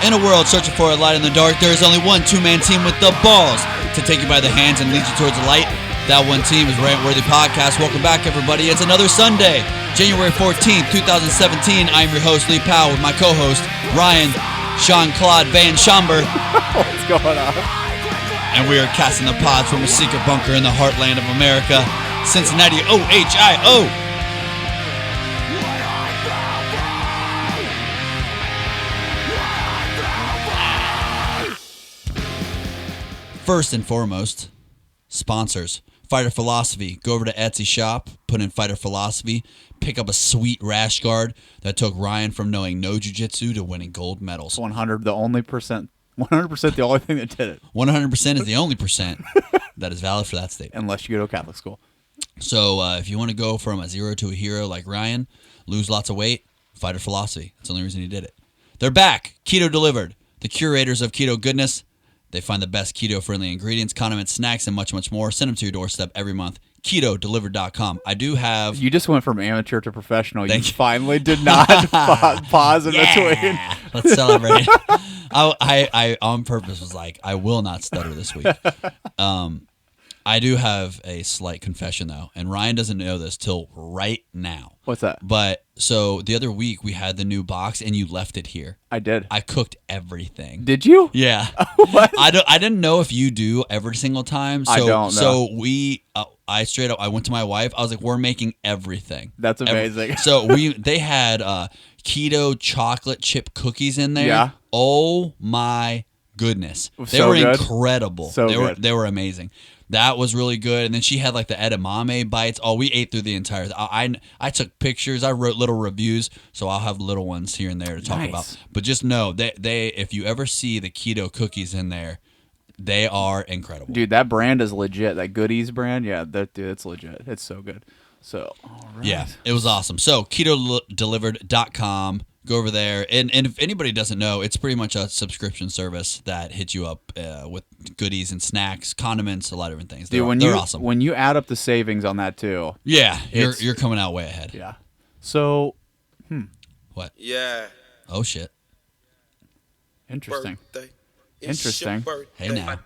In a world searching for a light in the dark, there is only one two-man team with the balls to take you by the hands and lead you towards the light. That one team is RantWorthy Podcast. Welcome back, everybody. It's another Sunday, January 14th, 2017. I'm your host, Lee Powell, with my co-host, Ryan Jean-Claude Van Schomburg. What's going on? And we are casting the pods from a secret bunker in the heartland of America, Cincinnati, Ohio. First and foremost, sponsors. Fighter Philosophy. Go over to Etsy shop, put in Fighter Philosophy, pick up a sweet rash guard that took Ryan from knowing no jiu-jitsu to winning gold medals. 100% the only thing that did it. 100% is the only percent that is valid for that statement. Unless you go to a Catholic school. So if you want to go from a zero to a hero like Ryan, lose lots of weight, Fighter Philosophy. That's the only reason he did it. They're back. Keto Delivered. The curators of keto goodness. They find the best keto-friendly ingredients, condiments, snacks, and much, much more. Send them to your doorstep every month. KetoDelivered.com. I do have... You just went from amateur to professional. You finally did not pause in between. Let's celebrate. I on purpose was like, I will not stutter this week. I do have a slight confession, though, and Ryan doesn't know this till right now. What's that? But so the other week we had the new box, and you left it here. I did. I cooked everything. Did you? Yeah. What? I didn't know if you do every single time. So, I don't know. So I straight up, I went to my wife. I was like, we're making everything. That's amazing. They had keto chocolate chip cookies in there. Yeah. Oh my goodness. They So were good. incredible. They were amazing. That was really good. And then she had like the edamame bites. Oh, we ate through the entire I took pictures. I wrote little reviews. So I'll have little ones here and there to talk about. But just know they if you ever see the keto cookies in there, they are incredible. Dude, that brand is legit. That Goodies brand, yeah, it's legit. It's so good. So, all right. Yeah, it was awesome. So, KetoDelivered.com. Go over there. And if anybody doesn't know, it's pretty much a subscription service that hits you up with goodies and snacks, condiments, a lot of different things. They're awesome. When you add up the savings on that, too. Yeah, you're coming out way ahead. Yeah. So, What? Yeah. Oh, shit. Interesting. Birthday. Interesting. Hey, now.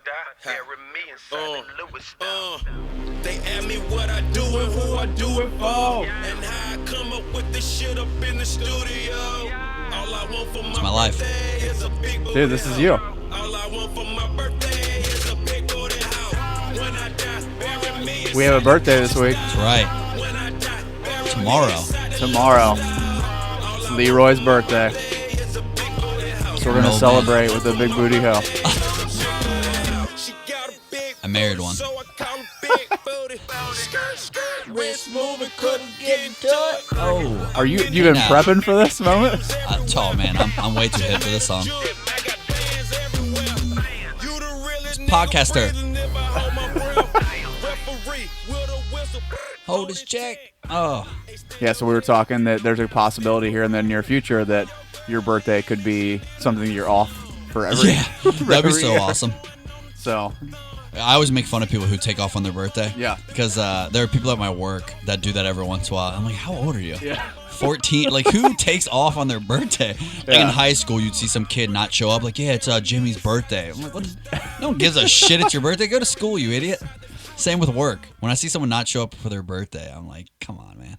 They ask me what I do and who I do it for, and how I come up with this shit up in the studio. All I want for my life. birthday is a big booty Dude, this is you. All I want for my birthday is a big booty house. When I die, bury me. We have a birthday this week. That's right. When I die, bury me. Tomorrow. It's Leroy's birthday. So we're going to celebrate with a big booty hell. I married one. Oh. Are you've been prepping for this moment? Oh, man, I'm way too hip for this song. Podcaster. Hold his check. Oh. Yeah, so we were talking that there's a possibility here in the near future that your birthday could be something you're off for every Yeah, that'd be so awesome. So I always make fun of people who take off on their birthday. Yeah. Because there are people at my work that do that every once in a while. I'm like, how old are you? Yeah. 14. Like, who takes off on their birthday? Like in high school, you'd see some kid not show up. Like, yeah, it's Jimmy's birthday. I'm like, what? No one gives a shit it's your birthday. Go to school, you idiot. Same with work. When I see someone not show up for their birthday, I'm like, come on, man.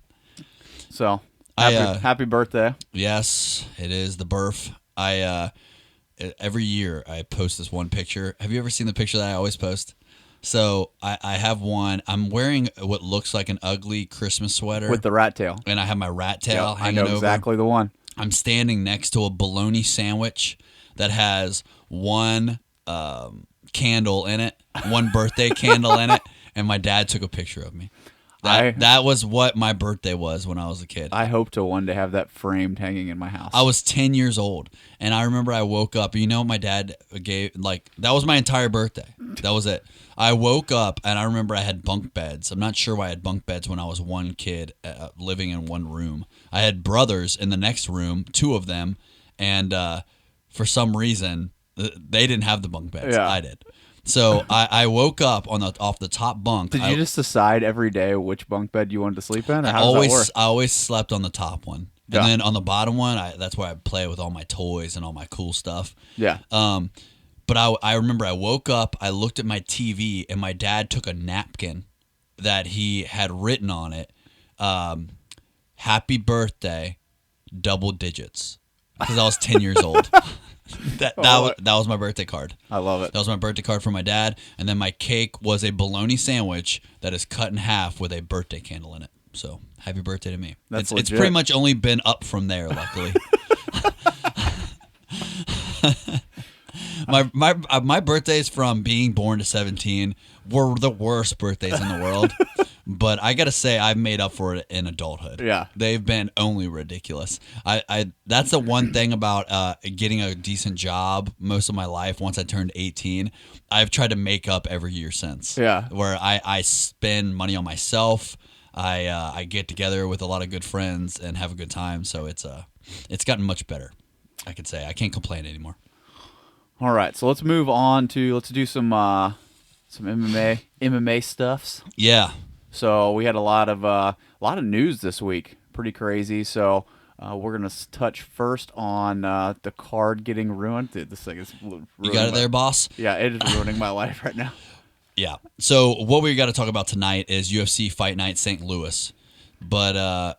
So, happy birthday. Yes, it is the birth. Every year I post this one picture. Have you ever seen the picture that I always post? So I have one. I'm wearing what looks like an ugly Christmas sweater with the rat tail, and I have my rat tail hanging over. I know exactly the one. I'm standing next to a bologna sandwich that has one candle in it, one birthday candle in it, and my dad took a picture of me. That was what my birthday was when I was a kid. I hope to one day have that framed hanging in my house. I was 10 years old, and I remember I woke up. You know what my dad gave? Like, that was my entire birthday. That was it. I woke up, and I remember I had bunk beds. I'm not sure why I had bunk beds when I was one kid living in one room. I had brothers in the next room, two of them, and for some reason, they didn't have the bunk beds. Yeah. I did. So I woke up off the top bunk. Did you just decide every day which bunk bed you wanted to sleep in? Or I always slept on the top one. And Yeah. then on the bottom one, that's where I play with all my toys and all my cool stuff. Yeah. But I remember I woke up, I looked at my TV, and my dad took a napkin that he had written on it, "Happy birthday, double digits," because I was 10 years old. That was my birthday card. I love it. That was my birthday card from my dad. And then my cake was a bologna sandwich that is cut in half with a birthday candle in it. So happy birthday to me. That's It's legit. pretty much only been up from there, luckily. My birthdays from being born to 17 were the worst birthdays in the world. But I gotta say, I've made up for it in adulthood. Yeah. They've been only ridiculous. I that's the one thing about getting a decent job most of my life. Once I turned 18, I've tried to make up every year since. Yeah. Where I spend money on myself. I get together with a lot of good friends and have a good time. So it's gotten much better. I could say I can't complain anymore. All right, so let's move on to do some MMA stuffs. Yeah. So we had a lot of news this week, pretty crazy. So we're gonna touch first on the card getting ruined. Dude, this thing is ruining You got it there, boss? Yeah, it is ruining my life right now. Yeah. So what we got to talk about tonight is UFC Fight Night St. Louis. But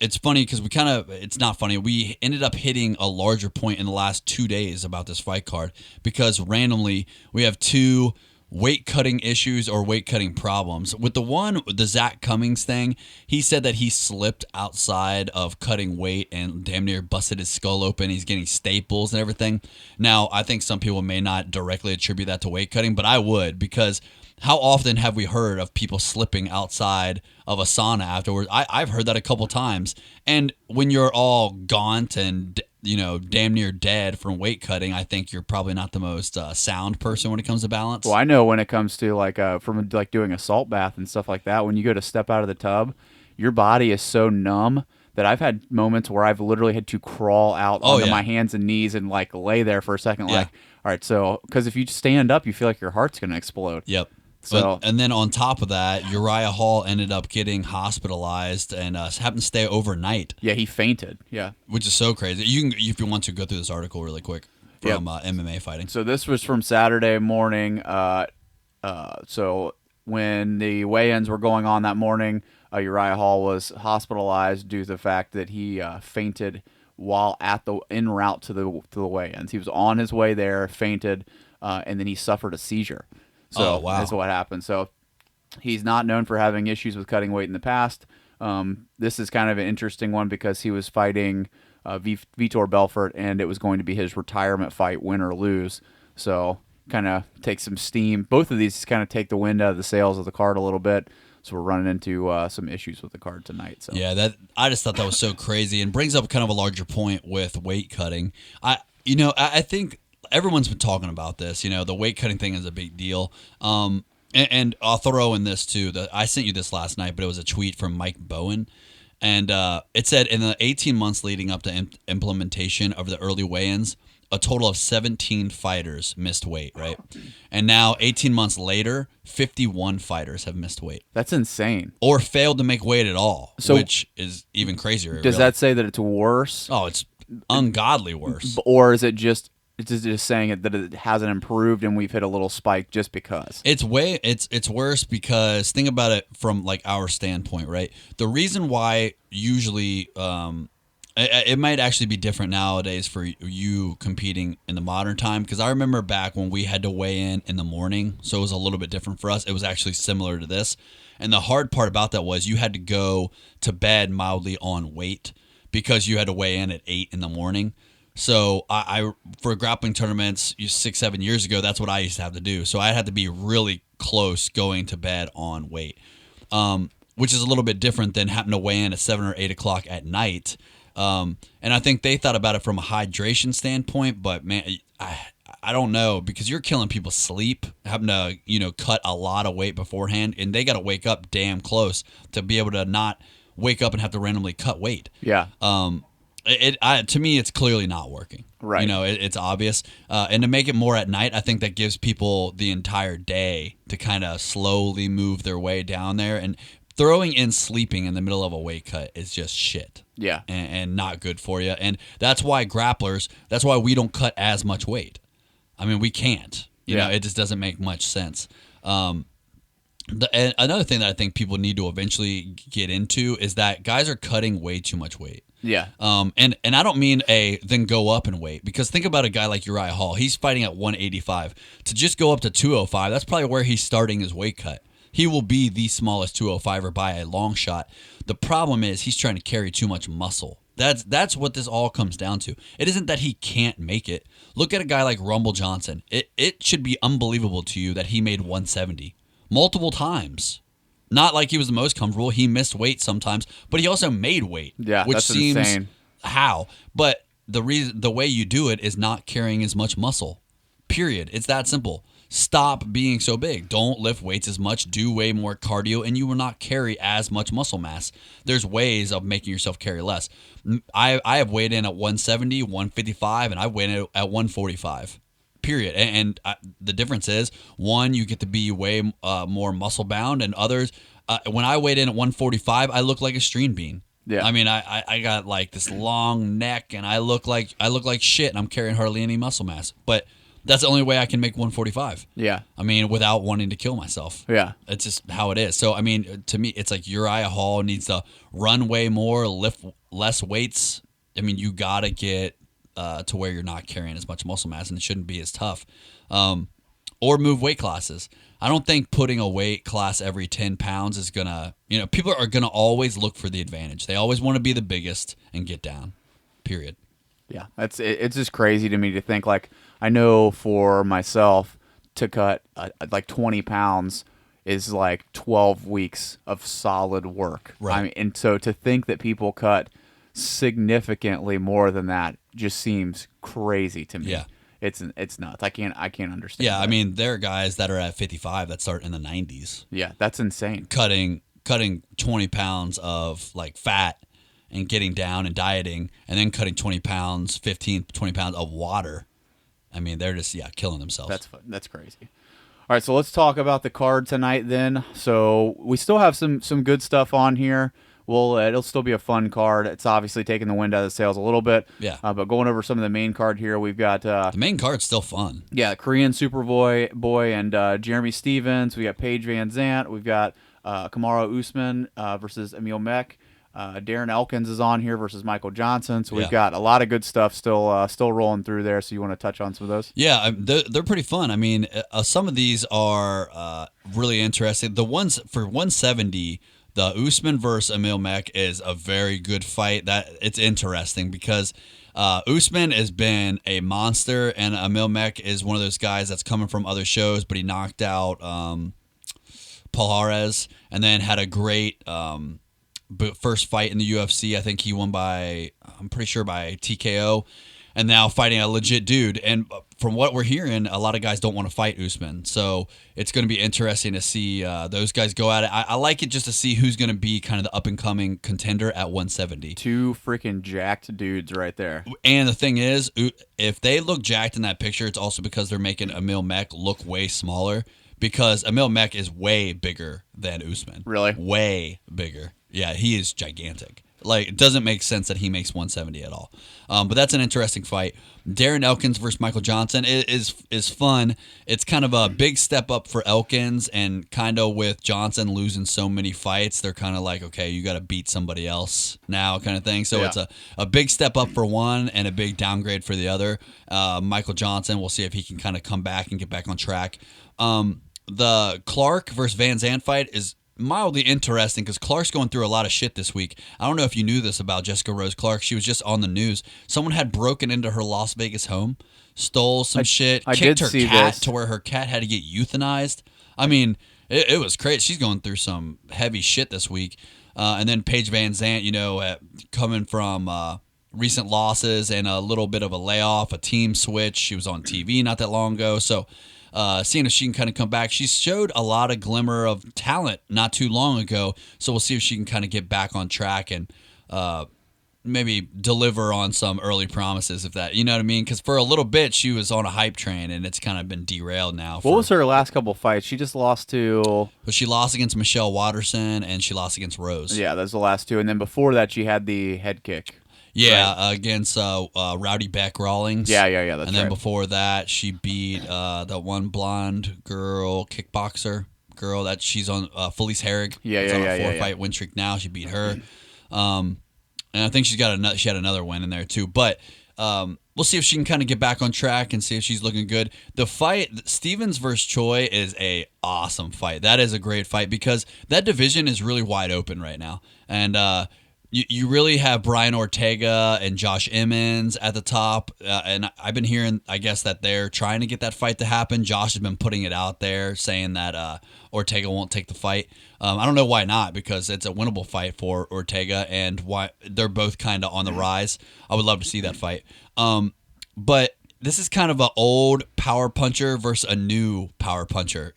it's funny because it's not funny. We ended up hitting a larger point in the last 2 days about this fight card because randomly we have two weight cutting issues or weight cutting problems. With the Zach Cummings thing, he said that he slipped outside of cutting weight and damn near busted his skull open. He's getting staples and everything. Now, I think some people may not directly attribute that to weight cutting, but I would, because how often have we heard of people slipping outside of a sauna afterwards? I've heard that a couple times. And when you're all gaunt and damn near dead from weight cutting, I think you're probably not the most sound person when it comes to balance. Well, I know when it comes to from doing a salt bath and stuff like that, when you go to step out of the tub, your body is so numb that I've had moments where I've literally had to crawl out onto my hands and knees and lay there for a second. Yeah. All right, so because if you stand up, you feel like your heart's going to explode. Yep. So, and then on top of that, Uriah Hall ended up getting hospitalized and happened to stay overnight. Yeah, he fainted. Yeah. Which is so crazy. You can, if you want to, go through this article really quick from MMA fighting. So this was from Saturday morning. So when the weigh-ins were going on that morning, Uriah Hall was hospitalized due to the fact that he fainted while en route to the weigh-ins. He was on his way there, fainted, and then he suffered a seizure. So that's what happened. So he's not known for having issues with cutting weight in the past. This is kind of an interesting one because he was fighting Vitor Belfort, and it was going to be his retirement fight, win or lose. So kind of take some steam. Both of these kind of take the wind out of the sails of the card a little bit. So we're running into some issues with the card tonight. So yeah, I just thought that was so crazy and brings up kind of a larger point with weight cutting. I think everyone's been talking about this. The weight cutting thing is a big deal. And I'll throw in this too. I sent you this last night, but it was a tweet from Mike Bowen. And it said in the 18 months leading up to implementation of the early weigh-ins, a total of 17 fighters missed weight, right? And now 18 months later, 51 fighters have missed weight. That's insane. Or failed to make weight at all, which is even crazier. Does that say that it's worse? Oh, it's ungodly worse. Or is it just... It's just saying that it hasn't improved and we've hit a little spike just because. It's worse because think about it from our standpoint, right? The reason why usually it might actually be different nowadays for you competing in the modern time, because I remember back when we had to weigh in the morning, so it was a little bit different for us. It was actually similar to this. And the hard part about that was you had to go to bed mildly on weight because you had to weigh in at 8 in the morning. So I for grappling tournaments 6-7 years ago, that's what I used to have to do. So I had to be really close going to bed on weight, which is a little bit different than having to weigh in at 7 or 8 o'clock at night. And I think they thought about it from a hydration standpoint, but man, I don't know, because you're killing people's sleep, having to cut a lot of weight beforehand, and they got to wake up damn close to be able to not wake up and have to randomly cut weight. Yeah. To me, it's clearly not working. Right. It's obvious. And to make it more at night, I think that gives people the entire day to kind of slowly move their way down there. And throwing in sleeping in the middle of a weight cut is just shit. Yeah. And not good for you. And that's why grapplers, that's why we don't cut as much weight. I mean, we can't. You know, it just doesn't make much sense. And another thing that I think people need to eventually get into is that guys are cutting way too much weight. Yeah. And I don't mean then go up in weight, because think about a guy like Uriah Hall. He's fighting at 185. To just go up to 205, that's probably where he's starting his weight cut. He will be the smallest 205er by a long shot. The problem is he's trying to carry too much muscle. That's what this all comes down to. It isn't that he can't make it. Look at a guy like Rumble Johnson. It should be unbelievable to you that he made 170 multiple times. Not like he was the most comfortable. He missed weight sometimes, but he also made weight. Yeah, which that's seems insane. How? But the way you do it is not carrying as much muscle. Period. It's that simple. Stop being so big. Don't lift weights as much. Do way more cardio, and you will not carry as much muscle mass. There's ways of making yourself carry less. I have weighed in at 170, 155, and I weighed in at 145. Period. And the difference is, one, you get to be way more muscle bound, and others, when I weighed in at 145, I look like a string bean. Yeah. I mean, I got like this long neck, and I look like shit, and I'm carrying hardly any muscle mass. But that's the only way I can make 145. Yeah. I mean, without wanting to kill myself. Yeah. It's just how it is. So, I mean, to me, it's like Uriah Hall needs to run way more, lift less weights. I mean, you got to get to where you're not carrying as much muscle mass, and it shouldn't be as tough. Or move weight classes. I don't think putting a weight class every 10 pounds is going to, people are going to always look for the advantage. They always want to be the biggest and get down. Period. Yeah. It's just crazy to me to think, like, I know for myself to cut like 20 pounds is like 12 weeks of solid work. Right. I mean, and so to think that people cut significantly more than that just seems crazy to me. Yeah. It's nuts. I can't understand. Yeah, that. I mean, there are guys that are at 55 that start in the 90s. Yeah, that's insane. Cutting 20 pounds of like fat and getting down and dieting, and then cutting 20 pounds, 15, 20 pounds of water. I mean, they're just, killing themselves. That's crazy. All right, so let's talk about the card tonight then. So we still have some good stuff on here. It'll still be a fun card. It's obviously taking the wind out of the sails a little bit. Yeah. But going over some of the main card here, we've got The main card's still fun. Yeah, Korean Superboy and Jeremy Stevens. We got Paige Van Zandt. We've got Kamaru Usman versus Emil Mech. Darren Elkins is on here versus Michael Johnson. So we've got a lot of good stuff still rolling through there. So you want to touch on some of those? Yeah, they're pretty fun. I mean, some of these are really interesting. The ones for 170, the Usman versus Emil Mech is a very good fight. That it's interesting because Usman has been a monster, and Emil Mech is one of those guys that's coming from other shows, but he knocked out Palhares and then had a great first fight in the UFC. I think he won I'm pretty sure by TKO, and now fighting a legit dude. And from what we're hearing, a lot of guys don't want to fight Usman. So it's going to be interesting to see those guys go at it. I like it just to see who's going to be kind of the up-and-coming contender at 170. Two freaking jacked dudes right there. And the thing is, if they look jacked in that picture, it's also because they're making Emil Mech look way smaller, because Emil Mech is way bigger than Usman. Really? Way bigger. Yeah, he is gigantic. Like, it doesn't make sense that he makes 170 at all. But that's an interesting fight. Darren Elkins versus Michael Johnson is fun. It's kind of a big step up for Elkins, and kind of with Johnson losing so many fights, they're kind of like, okay, you got to beat somebody else now kind of thing. So it's a big step up for one and a big downgrade for the other. Michael Johnson, we'll see if he can kind of come back and get back on track. The Clark versus Van Zandt fight is mildly interesting because Clark's going through a lot of shit this week. I don't know if you knew this about Jessica Rose Clark. She was just on the news. Someone had broken into her Las Vegas home, stole some shit, kicked her cat to where her cat had to get euthanized. I mean, it was crazy. She's going through some heavy shit this week. And then Paige Van Zandt, coming from recent losses and a little bit of a layoff, a team switch. She was on TV not that long ago. So seeing if she can kind of come back. She showed a lot of glimmer of talent not too long ago, so we'll see if she can kind of get back on track and maybe deliver on some early promises, if that, you know what I mean? Because for a little bit she was on a hype train, and it's kind of been derailed now. What was her last couple fights? She just lost to. But she lost against Michelle Watterson, and she lost against Rose. Yeah, those are the last two, and then before that she had the head kick. Yeah, right? Against Rowdy Beck Rawlings. Yeah. That's and then right. before that, she beat that one blonde girl, kickboxer girl that she's on, Felice Herrig. Yeah, She's on a 4-fight yeah. win streak now. She beat her, and I think she had another win in there too. But we'll see if she can kind of get back on track and see if she's looking good. The fight, Stevens versus Choi, is a awesome fight. That is a great fight because that division is really wide open right now, and you really have Brian Ortega and Josh Emmons at the top, and I've been hearing, I guess, that they're trying to get that fight to happen. Josh has been putting it out there, saying that Ortega won't take the fight. I don't know why not, because it's a winnable fight for Ortega, and why they're both kind of on the rise. I would love to see that fight. But this is kind of an old power puncher versus a new power puncher.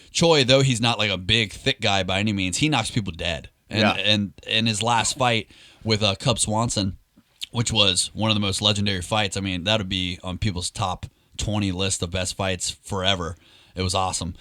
Choi, though he's not like a big, thick guy by any means, he knocks people dead. And in his last fight with Cub Swanson, which was one of the most legendary fights, I mean, that would be on people's top 20 list of best fights forever. It was awesome.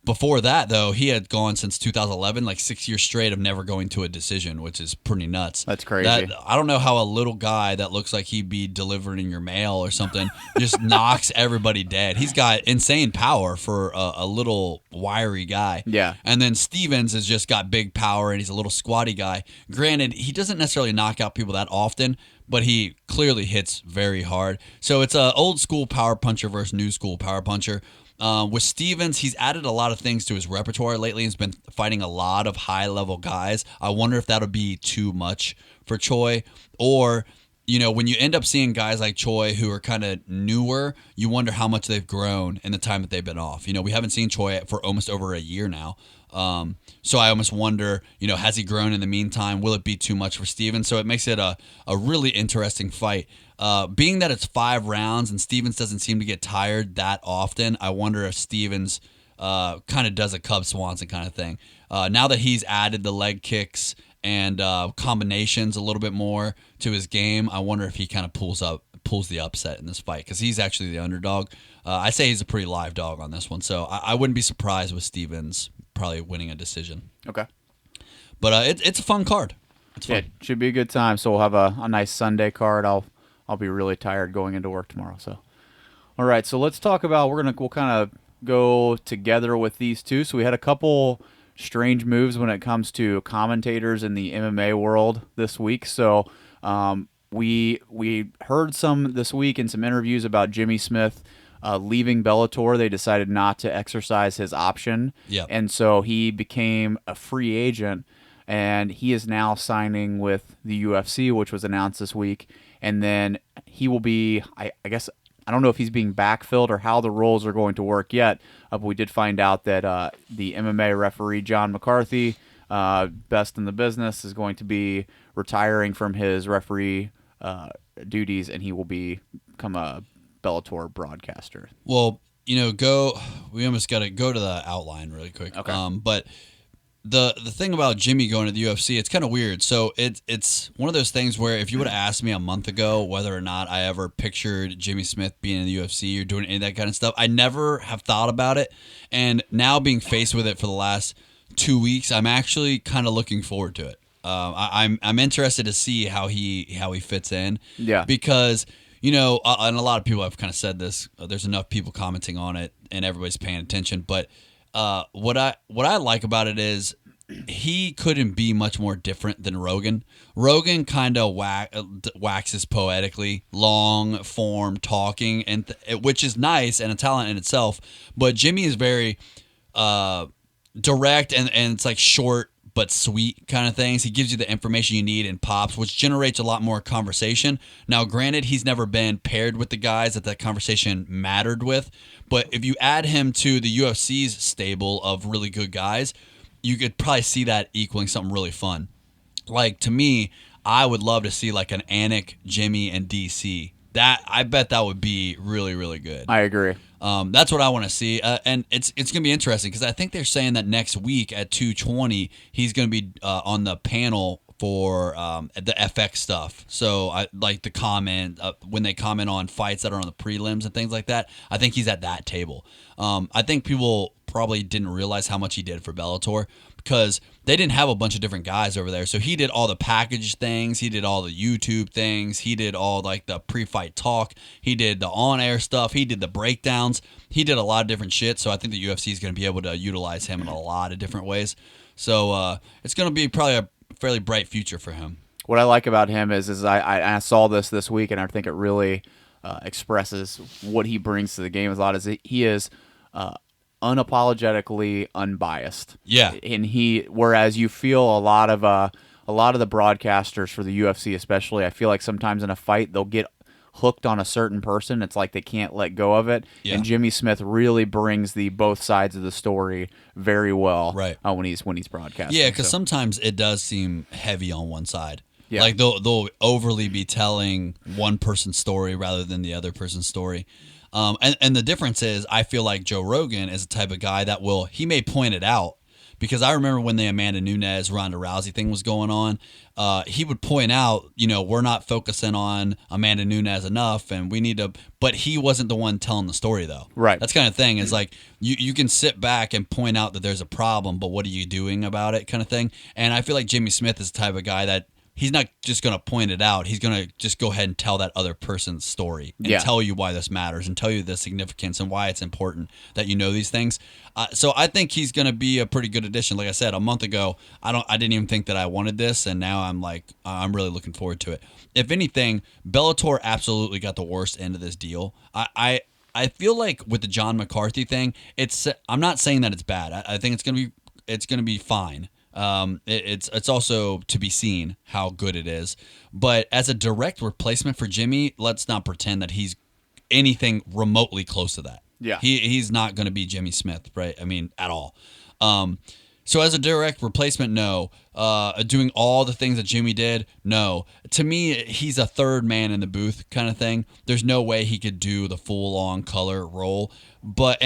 Before that, though, he had gone since 2011, like 6 years straight of never going to a decision, which is pretty nuts. That's crazy. I don't know how a little guy that looks like he'd be delivering your mail or something just knocks everybody dead. He's got insane power for a little wiry guy. Yeah. And then Stevens has just got big power, and he's a little squatty guy. Granted, he doesn't necessarily knock out people that often, but he clearly hits very hard. So it's an old school power puncher versus new school power puncher. With Stevens, he's added a lot of things to his repertoire lately. He's been fighting a lot of high-level guys. I wonder if that'll be too much for Choi. Or, when you end up seeing guys like Choi who are kind of newer, you wonder how much they've grown in the time that they've been off. We haven't seen Choi for almost over a year now. So I almost wonder, has he grown in the meantime? Will it be too much for Stevens? So it makes it a really interesting fight. Being that it's 5 rounds and Stevens doesn't seem to get tired that often, I wonder if Stevens kind of does a Cub Swanson kind of thing. Now that he's added the leg kicks and combinations a little bit more to his game, I wonder if he kind of pulls the upset in this fight, because he's actually the underdog. I say he's a pretty live dog on this one, so I wouldn't be surprised with Stevens probably winning a decision. Okay. But it's a fun card. It's fun. Yeah, it should be a good time. So we'll have a nice Sunday card. I'll be really tired going into work tomorrow. So, all right. So let's talk about. We'll kind of go together with these two. So we had a couple strange moves when it comes to commentators in the MMA world this week. So we heard some this week in some interviews about Jimmy Smith leaving Bellator. They decided not to exercise his option. Yep. And so he became a free agent, and he is now signing with the UFC, which was announced this week. And then he will be, I guess, I don't know if he's being backfilled or how the roles are going to work yet, but we did find out that the MMA referee, John McCarthy, best in the business, is going to be retiring from his referee duties, and he will become a Bellator broadcaster. Well, we almost got to go to the outline really quick. Okay. But the thing about Jimmy going to the UFC, it's kind of weird. So it's one of those things where if you would have asked me a month ago whether or not I ever pictured Jimmy Smith being in the UFC or doing any of that kind of stuff, I never have thought about it. And now being faced with it for the last 2 weeks, I'm actually kind of looking forward to it. I'm interested to see how he fits in. Yeah. Because and a lot of people have kind of said this. There's enough people commenting on it, and everybody's paying attention. But what I like about it is he couldn't be much more different than Rogan. Rogan kind of waxes poetically, long form talking, and which is nice and a talent in itself. But Jimmy is very direct, and it's like short but sweet kind of things. He gives you the information you need in pops, which generates a lot more conversation. Now, granted, he's never been paired with the guys that conversation mattered with, but if you add him to the UFC's stable of really good guys, you could probably see that equaling something really fun. Like, to me, I would love to see like an Anik, Jimmy, and DC. I bet that would be really, really good. I agree. That's what I want to see, and it's going to be interesting because I think they're saying that next week at 220 he's going to be on the panel for the FX stuff. So I like the comment when they comment on fights that are on the prelims and things like that. I think he's at that table. I think people probably didn't realize how much he did for Bellator because they didn't have a bunch of different guys over there. So he did all the package things. He did all the YouTube things. He did all like the pre-fight talk. He did the on-air stuff. He did the breakdowns. He did a lot of different shit. So I think the UFC is going to be able to utilize him in a lot of different ways. So it's going to be probably a fairly bright future for him. What I like about him is I saw this week, and I think it really expresses what he brings to the game a lot. Is he is unapologetically unbiased. Yeah, and whereas you feel a lot of the broadcasters for the UFC, especially, I feel like sometimes in a fight they'll get hooked on a certain person. It's like they can't let go of it. Yeah. And Jimmy Smith really brings the both sides of the story very well. Right. When he's broadcasting. Yeah, because sometimes it does seem heavy on one side. Yeah. Like they'll overly be telling one person's story rather than the other person's story. And the difference is, I feel like Joe Rogan is the type of guy that he may point it out, because I remember when the Amanda Nunes, Ronda Rousey thing was going on, he would point out, we're not focusing on Amanda Nunes enough, and we need to. But he wasn't the one telling the story, though. Right. That's kind of thing. Is like you can sit back and point out that there's a problem, but what are you doing about it, kind of thing. And I feel like Jimmy Smith is the type of guy that he's not just going to point it out. He's going to just go ahead and tell that other person's story and tell you why this matters and tell you the significance and why it's important that you know these things. So I think he's going to be a pretty good addition. Like I said, a month ago, I didn't even think that I wanted this, and now I'm really looking forward to it. If anything, Bellator absolutely got the worst end of this deal. I feel like with the John McCarthy thing, I'm not saying that it's bad. I think it's going to be fine. It's also to be seen how good it is. But as a direct replacement for Jimmy, let's not pretend that he's anything remotely close to that. Yeah. He's not going to be Jimmy Smith, right? I mean, at all. So as a direct replacement, no. Doing all the things that Jimmy did, no. To me, he's a third man in the booth kind of thing. There's no way he could do the full-on color role. But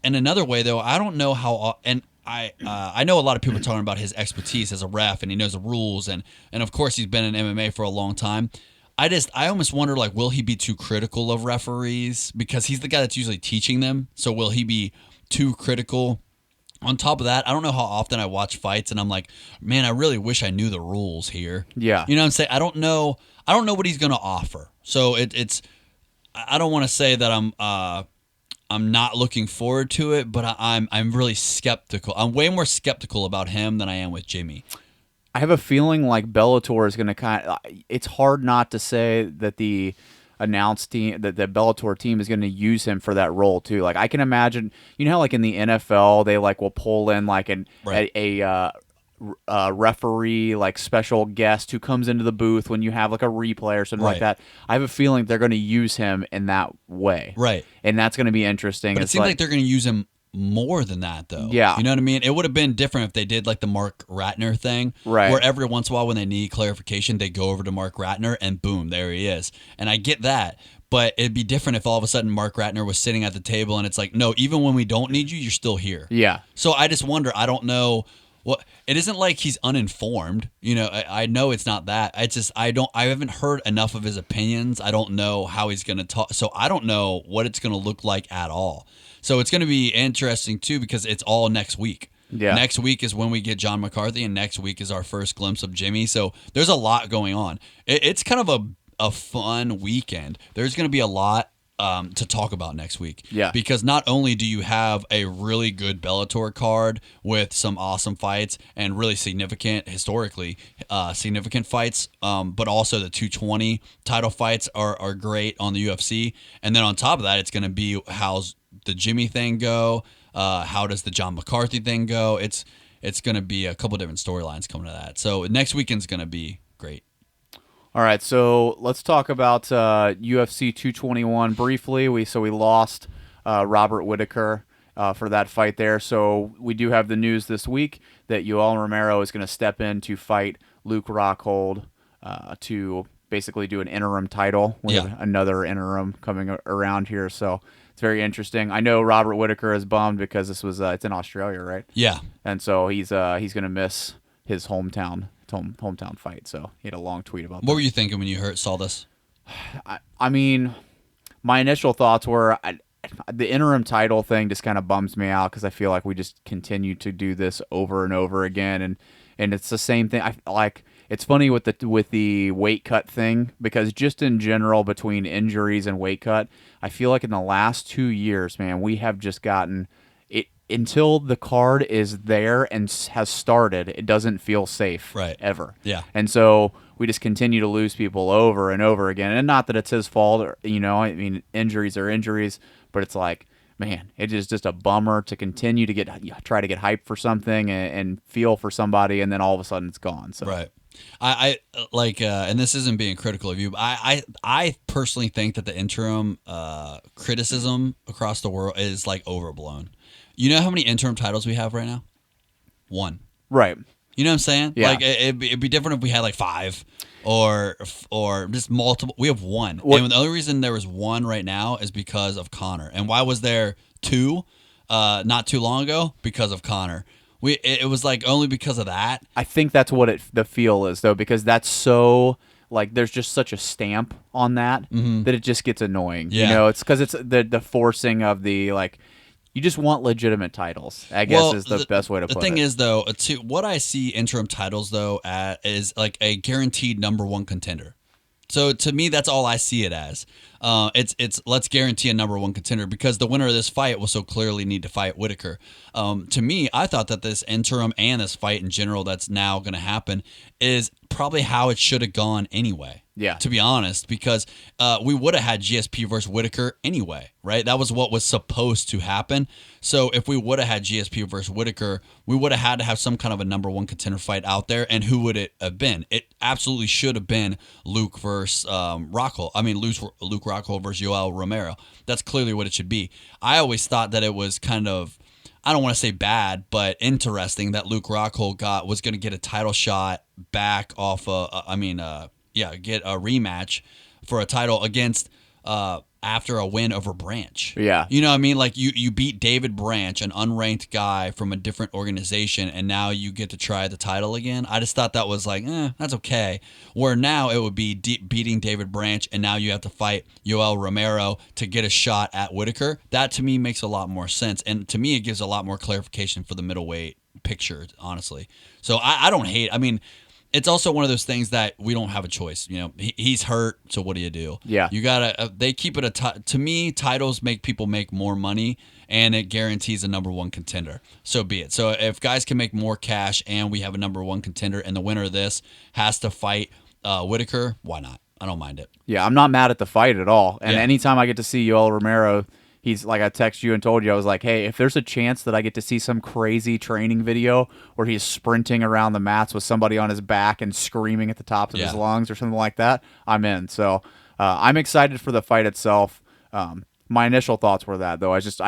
in another way, though, I don't know how... And I know a lot of people are talking about his expertise as a ref, and he knows the rules, and of course he's been in MMA for a long time. I almost wonder, like, will he be too critical of referees, because he's the guy that's usually teaching them? So will he be too critical? On top of that, I don't know how often I watch fights and I'm like, man, I really wish I knew the rules here. Yeah. You know what I'm saying? I don't know what he's going to offer. So I don't want to say that I'm not looking forward to it, but I'm really skeptical. I'm way more skeptical about him than I am with Jimmy. I have a feeling like Bellator is going to it's hard not to say that the announced team, that the Bellator team is going to use him for that role too. Like, I can imagine, how like in the NFL, they like will pull in like a referee, like special guest who comes into the booth when you have like a replay or something like that. I have a feeling they're going to use him in that way. Right. And that's going to be interesting. But it seems like they're going to use him more than that, though. Yeah. You know what I mean? It would have been different if they did like the Mark Ratner thing. Right. Where every once in a while when they need clarification, they go over to Mark Ratner and boom, there he is. And I get that. But it'd be different if all of a sudden Mark Ratner was sitting at the table and it's like, no, even when we don't need you, you're still here. Yeah. So I just wonder, I don't know. Well, it isn't like he's uninformed. I know it's not that. It's just I haven't heard enough of his opinions. I don't know how he's going to talk. So I don't know what it's going to look like at all. So it's going to be interesting too, because it's all next week. Yeah. Next week is when we get John McCarthy, and next week is our first glimpse of Jimmy. So there's a lot going on. It's kind of a fun weekend. There's going to be a lot to talk about next week. Yeah. Because not only do you have a really good Bellator card with some awesome fights and really significant, historically significant fights, but also the 220 title fights are great on the UFC. And then on top of that, it's going to be how's the Jimmy thing go? How does the John McCarthy thing go? It's going to be a couple different storylines coming to that. So next weekend's going to be great. All right, so let's talk about UFC 221 briefly. We lost Robert Whittaker for that fight there. So we do have the news this week that Yoel Romero is going to step in to fight Luke Rockhold to basically do an interim title. We have another interim coming around here, so it's very interesting. I know Robert Whittaker is bummed because this was it's in Australia, right? Yeah, and so he's going to miss his hometown hometown fight. So he had a long tweet about What that. were you thinking when you saw this? I mean, my initial thoughts were the interim title thing just kind of bums me out because I feel like we just continue to do this over and over again, and it's the same thing. I like it's funny with the weight cut thing because just in general between injuries and weight cut, I feel like in the last 2 years, man, we have just gotten it until the card is there and has started. It doesn't feel safe, Right. ever. Yeah. And so we just continue to lose people over and over again. And not that it's his fault, or, I mean, injuries are injuries, but it's like, man, it is just a bummer to continue to try to get hyped for something and feel for somebody, and then all of a sudden it's gone. So Right. I like, and this isn't being critical of you, but I personally think that the interim criticism across the world is like overblown. You know how many interim titles we have right now? 1. Right. You know what I'm saying? Yeah. Like it'd be different if we had like 5 or just multiple. We have 1. What- And the only reason there was 1 right now is because of Connor. And why was there 2 not too long ago? Because of Connor. It was like only because of that. I think that's what the feel is, though, because that's so like there's just such a stamp on that that it just gets annoying. Yeah. It's because it's the forcing of the like. You just want legitimate titles, I guess, is the best way to put it. The thing is, though, what I see interim titles, though, is like a guaranteed number 1 contender. So to me, that's all I see it as. It's let's guarantee a number 1 contender because the winner of this fight will so clearly need to fight Whitaker. To me, I thought that this interim and this fight in general that's now going to happen is probably how it should have gone anyway. Yeah. To be honest, because we would have had GSP versus Whitaker anyway, right? That was what was supposed to happen. So if we would have had GSP versus Whitaker, we would have had to have some kind of a number 1 contender fight out there. And who would it have been? It absolutely should have been Luke versus Rockhold. I mean, Luke Rockhold versus Yoel Romero. That's clearly what it should be. I always thought that it was kind of, I don't want to say bad, but interesting that Luke Rockhold was going to get a title shot back off get a rematch for a title against after a win over Branch. Yeah. You know what I mean? Like you beat David Branch, an unranked guy from a different organization, and now you get to try the title again. I just thought that was like, that's okay. Where now it would be beating David Branch, and now you have to fight Yoel Romero to get a shot at Whitaker. That to me makes a lot more sense. And to me, it gives a lot more clarification for the middleweight picture, honestly. So I don't hate, I mean, it's also one of those things that we don't have a choice. He's hurt, so what do you do? Yeah. You gotta. They keep it to me. Titles make people make more money, and it guarantees a number 1 contender. So be it. So if guys can make more cash, and we have a number 1 contender, and the winner of this has to fight Whitaker, why not? I don't mind it. Yeah, I'm not mad at the fight at all. And Yeah. anytime I get to see Yoel Romero, he's like, I text you and told you, I was like, hey, if there's a chance that I get to see some crazy training video where he's sprinting around the mats with somebody on his back and screaming at the tops of his Yeah. lungs or something like that, I'm in. So I'm excited for the fight itself. My initial thoughts were that, though. I just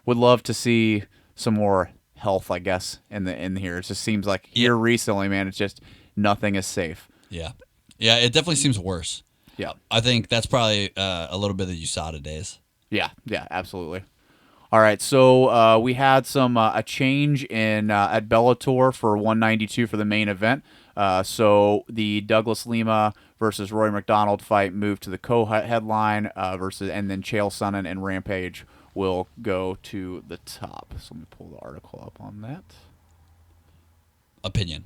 would love to see some more health, I guess, in here. It just seems like here recently, man, it's just nothing is safe. Yeah, it definitely seems worse. Yeah. I think that's probably a little bit of the USADA days. Yeah, absolutely. All right, so we had a change in at Bellator for 192 for the main event. So the Douglas Lima versus Roy McDonald fight moved to the co-headline and then Chael Sonnen and Rampage will go to the top. So let me pull the article up on that. Opinion.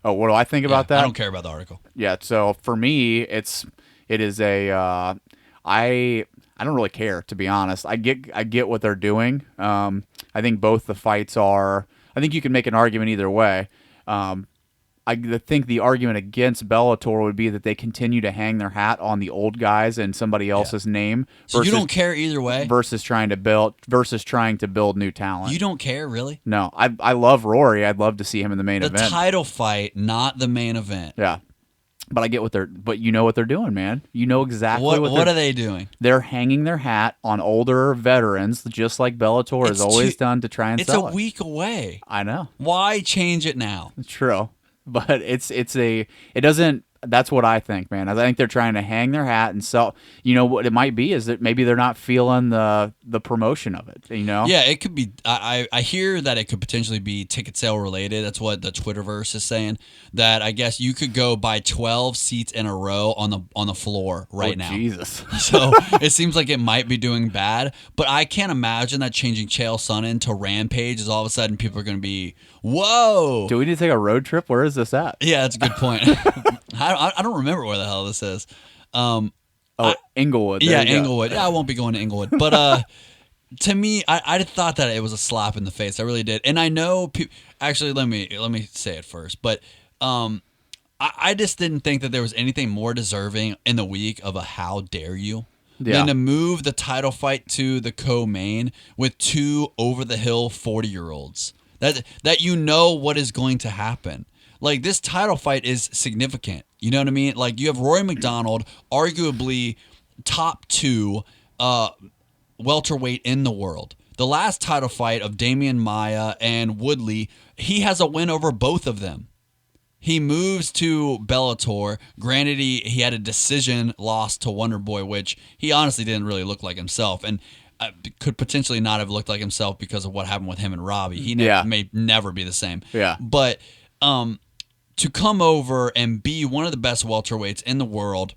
Oh, what do I think about that? I don't care about the article. Yeah, so for me, it is a I don't really care, to be honest. I get what they're doing. I think both the fights are. I think you can make an argument either way. I think the argument against Bellator would be that they continue to hang their hat on the old guys and somebody else's name. So you don't care either way? Versus trying to build new talent. You don't care, really? No, I love Rory. I'd love to see him in the main event. The title fight, not the main event. Yeah. But I get but you know what they're doing, man. You know exactly what are they doing? They're hanging their hat on older veterans, just like Bellator has always done to try and sell it. It's a week away. I know. Why change it now? It's true. But it doesn't. That's what I think, man. I think they're trying to hang their hat and sell. You know what it might be is that maybe they're not feeling the promotion of it. You know? Yeah, it could be. I hear that it could potentially be ticket sale related. That's what the Twitterverse is saying. That I guess you could go buy 12 seats in a row on the floor right now. Jesus. So it seems like it might be doing bad, but I can't imagine that changing Chael Sonnen to Rampage is all of a sudden people are going to be, whoa. Do we need to take a road trip? Where is this at? Yeah, that's a good point. I don't remember where the hell this is. Inglewood. There Yeah, you go. Inglewood. Yeah, I won't be going to Inglewood. But to me, I thought that it was a slap in the face. I really did. And I know actually let me say it first. But I just didn't think that there was anything more deserving in the week of a how dare you than to move the title fight to the co-main with two over-the-hill 40-year-olds. That you know what is going to happen. Like, this title fight is significant. You know what I mean? Like, you have Rory McDonald, arguably top 2 welterweight in the world. The last title fight of Damian Maia and Woodley, he has a win over both of them. He moves to Bellator. Granted, he had a decision loss to Wonderboy, which he honestly didn't really look like himself. And could potentially not have looked like himself because of what happened with him and Robbie. He may never be the same. Yeah. But to come over and be one of the best welterweights in the world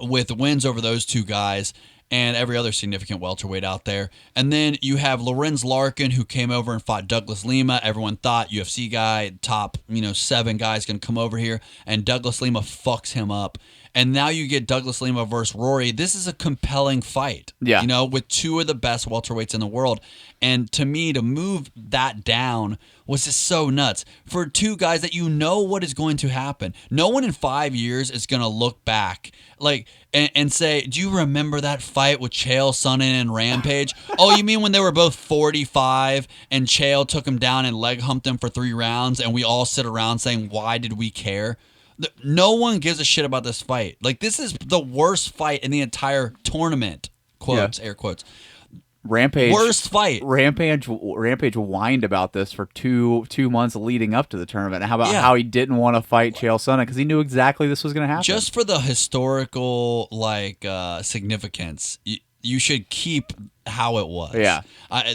with wins over those two guys and every other significant welterweight out there. And then you have Lorenz Larkin, who came over and fought Douglas Lima. Everyone thought UFC guy, top 7 guys going to come over here, and Douglas Lima fucks him up. And now you get Douglas Lima versus Rory. This is a compelling fight. Yeah. With two of the best welterweights in the world. And to me, to move that down was just so nuts. For two guys that you know what is going to happen. No one in 5 years is going to look back and say, do you remember that fight with Chael Sonnen and Rampage? Oh, you mean when they were both 45 and Chael took him down and leg humped him for 3 rounds and we all sit around saying, why did we care? No one gives a shit about this fight. Like, this is the worst fight in the entire tournament. Quotes, air quotes. Rampage. Worst fight. Rampage whined about this for two months leading up to the tournament. How about how he didn't want to fight Chael Sonnen because he knew exactly this was going to happen. Just for the historical significance, you should keep how it was. Yeah.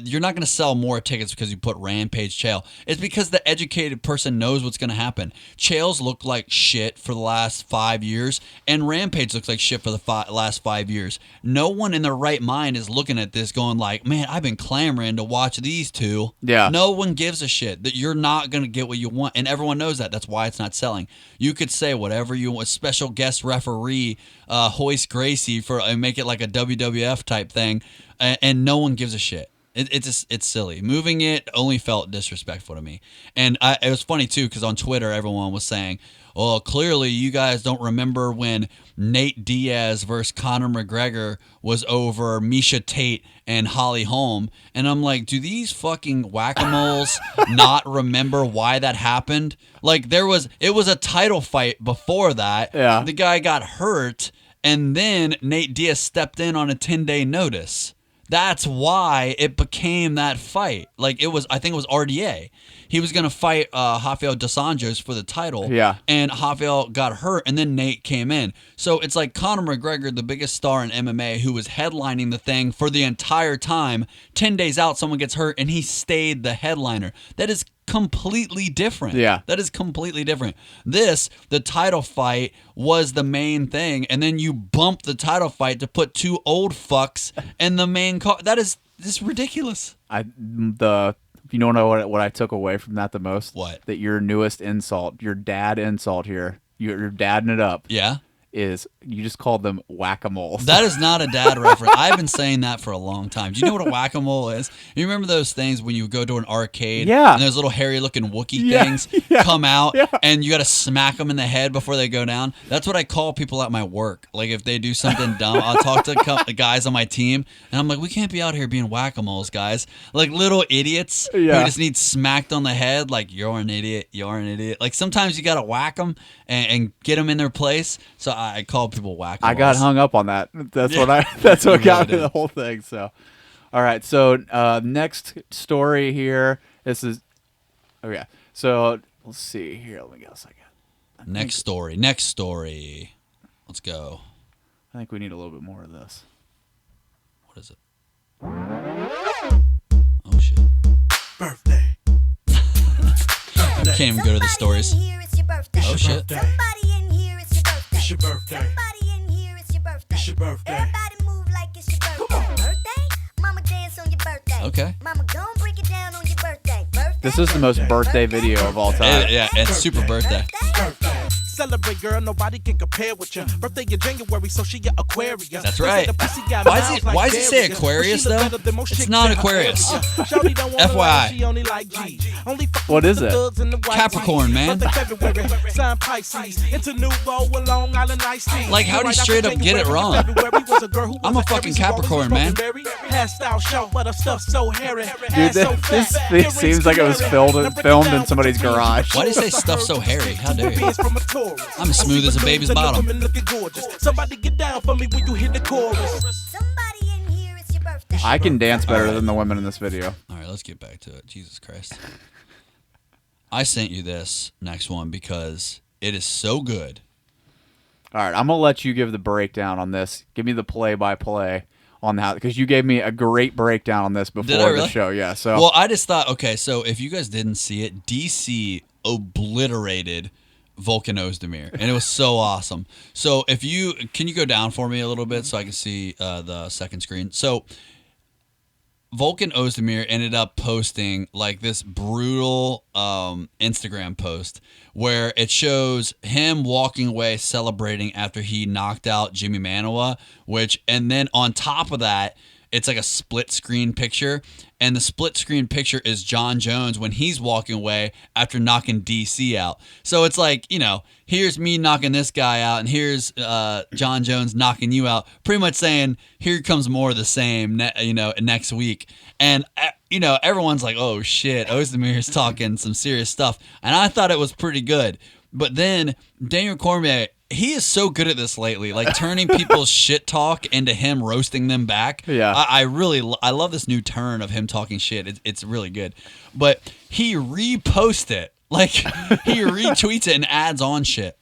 You're not going to sell more tickets because you put Rampage Chael. It's because the educated person knows what's going to happen. Chael's looked like shit for the last 5 years, and Rampage looks like shit for the last 5 years. No one in their right mind is looking at this going like, man, I've been clamoring to watch these two. Yeah. No one gives a shit. That you're not going to get what you want, and everyone knows that. That's why it's not selling. You could say whatever you want, special guest referee, Hoist Gracie, and make it like a WWF type thing. And no one gives a shit. It's silly. Moving it only felt disrespectful to me. And it was funny, too, because on Twitter, everyone was saying, well, clearly you guys don't remember when Nate Diaz versus Conor McGregor was over Miesha Tate and Holly Holm. And I'm like, do these fucking whack-a-moles not remember why that happened? Like, it was a title fight before that. Yeah. The guy got hurt, and then Nate Diaz stepped in on a 10-day notice. That's why it became that fight. I think it was RDA. He was going to fight Rafael dos Anjos for the title. Yeah. And Rafael got hurt, and then Nate came in. So it's like Conor McGregor, the biggest star in MMA, who was headlining the thing for the entire time. 10 days out, someone gets hurt, and he stayed the headliner. That is completely different. Yeah. That is completely different. The title fight was the main thing, and then you bump the title fight to put two old fucks in the main card. That is ridiculous. You know what I took away from that the most? What? That your newest insult, your dad insult here, you're dadding it up. Yeah. Is you just called them whack-a-moles. That is not a dad reference. I've been saying that for a long time. Do you know what a whack-a-mole is? You remember those things when you go to an arcade and those little hairy-looking Wookiee things come out and you got to smack them in the head before they go down? That's what I call people at my work. Like, if they do something dumb, I'll talk to the guys on my team, and I'm like, we can't be out here being whack-a-moles, guys. Like little idiots who just need smacked on the head, like, you're an idiot, you're an idiot. Like, sometimes you got to whack them and get them in their place. So I call people whack-a-moles. I got hung up on that. That's what got me the whole thing. So, all right. So next story here. This is. Oh yeah. So let's see here. Let me get a second. Next story. Next story. Let's go. I think we need a little bit more of this. What is it? Oh, shit. Birthday. Can't even go to the stories. Oh, shit. Somebody in here, it's your birthday. It's your birthday. Somebody in here, it's your birthday. It's your birthday. Everybody move like it's your birthday. Birthday? Mama dance on your birthday. Okay. Mama gon' break it down on your birthday. Birthday? This is the most birthday video of all time. Yeah, it's super birthday. Birthday. Celebrate, girl. Nobody can compare with you. Birthday in January, so she a Aquarius. That's right. Why does it say Aquarius, though? It's not Aquarius. FYI. What is it? Capricorn, man. Like, how'd he straight up get it wrong? I'm a fucking Capricorn, man. Dude, this seems like it was filmed in somebody's garage. Why do you say stuff so hairy? How dare you? I'm as smooth as a baby's bottom. Somebody get down for me when you hit the chorus. Somebody in here, it's your birthday. I can dance better than the women in this video. All right, let's get back to it. Jesus Christ. I sent you this next one because it is so good. All right, I'm going to let you give the breakdown on this. Give me the play-by-play on how, because you gave me a great breakdown on this before really? the show. Yeah, so. Well, I just thought, okay, so if you guys didn't see it, DC obliterated Volkan Ozdemir, and it was so awesome. So can you go down for me a little bit so I can see the second screen? So Volkan Ozdemir ended up posting like this brutal Instagram post where it shows him walking away celebrating after he knocked out Jimmy Manoa, and then on top of that, it's like a split screen picture, and the split screen picture is John Jones when he's walking away after knocking DC out. So it's like, here's me knocking this guy out, and here's John Jones knocking you out, pretty much saying, here comes more of the same, next week. And, everyone's like, oh shit, Ozdemir's talking some serious stuff. And I thought it was pretty good. But then Daniel Cormier, he is so good at this lately, like turning people's shit talk into him roasting them back. Yeah. I love this new turn of him talking shit. It's really good. But he reposts it. Like, he retweets it and adds on shit.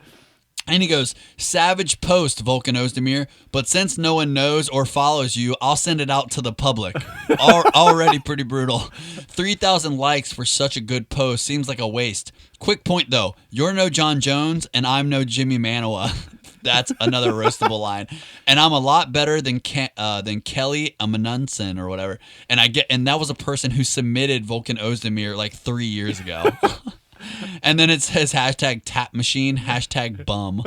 And he goes, savage post, Volkan Ozdemir, but since no one knows or follows you, I'll send it out to the public. Already pretty brutal. 3,000 likes for such a good post seems like a waste. Quick point, though. You're no John Jones, and I'm no Jimmy Manoa. That's another roastable line. And I'm a lot better than Kelly Amanunson or whatever. And that was a person who submitted Volkan Ozdemir like 3 years ago. And then it says hashtag tap machine, hashtag bum.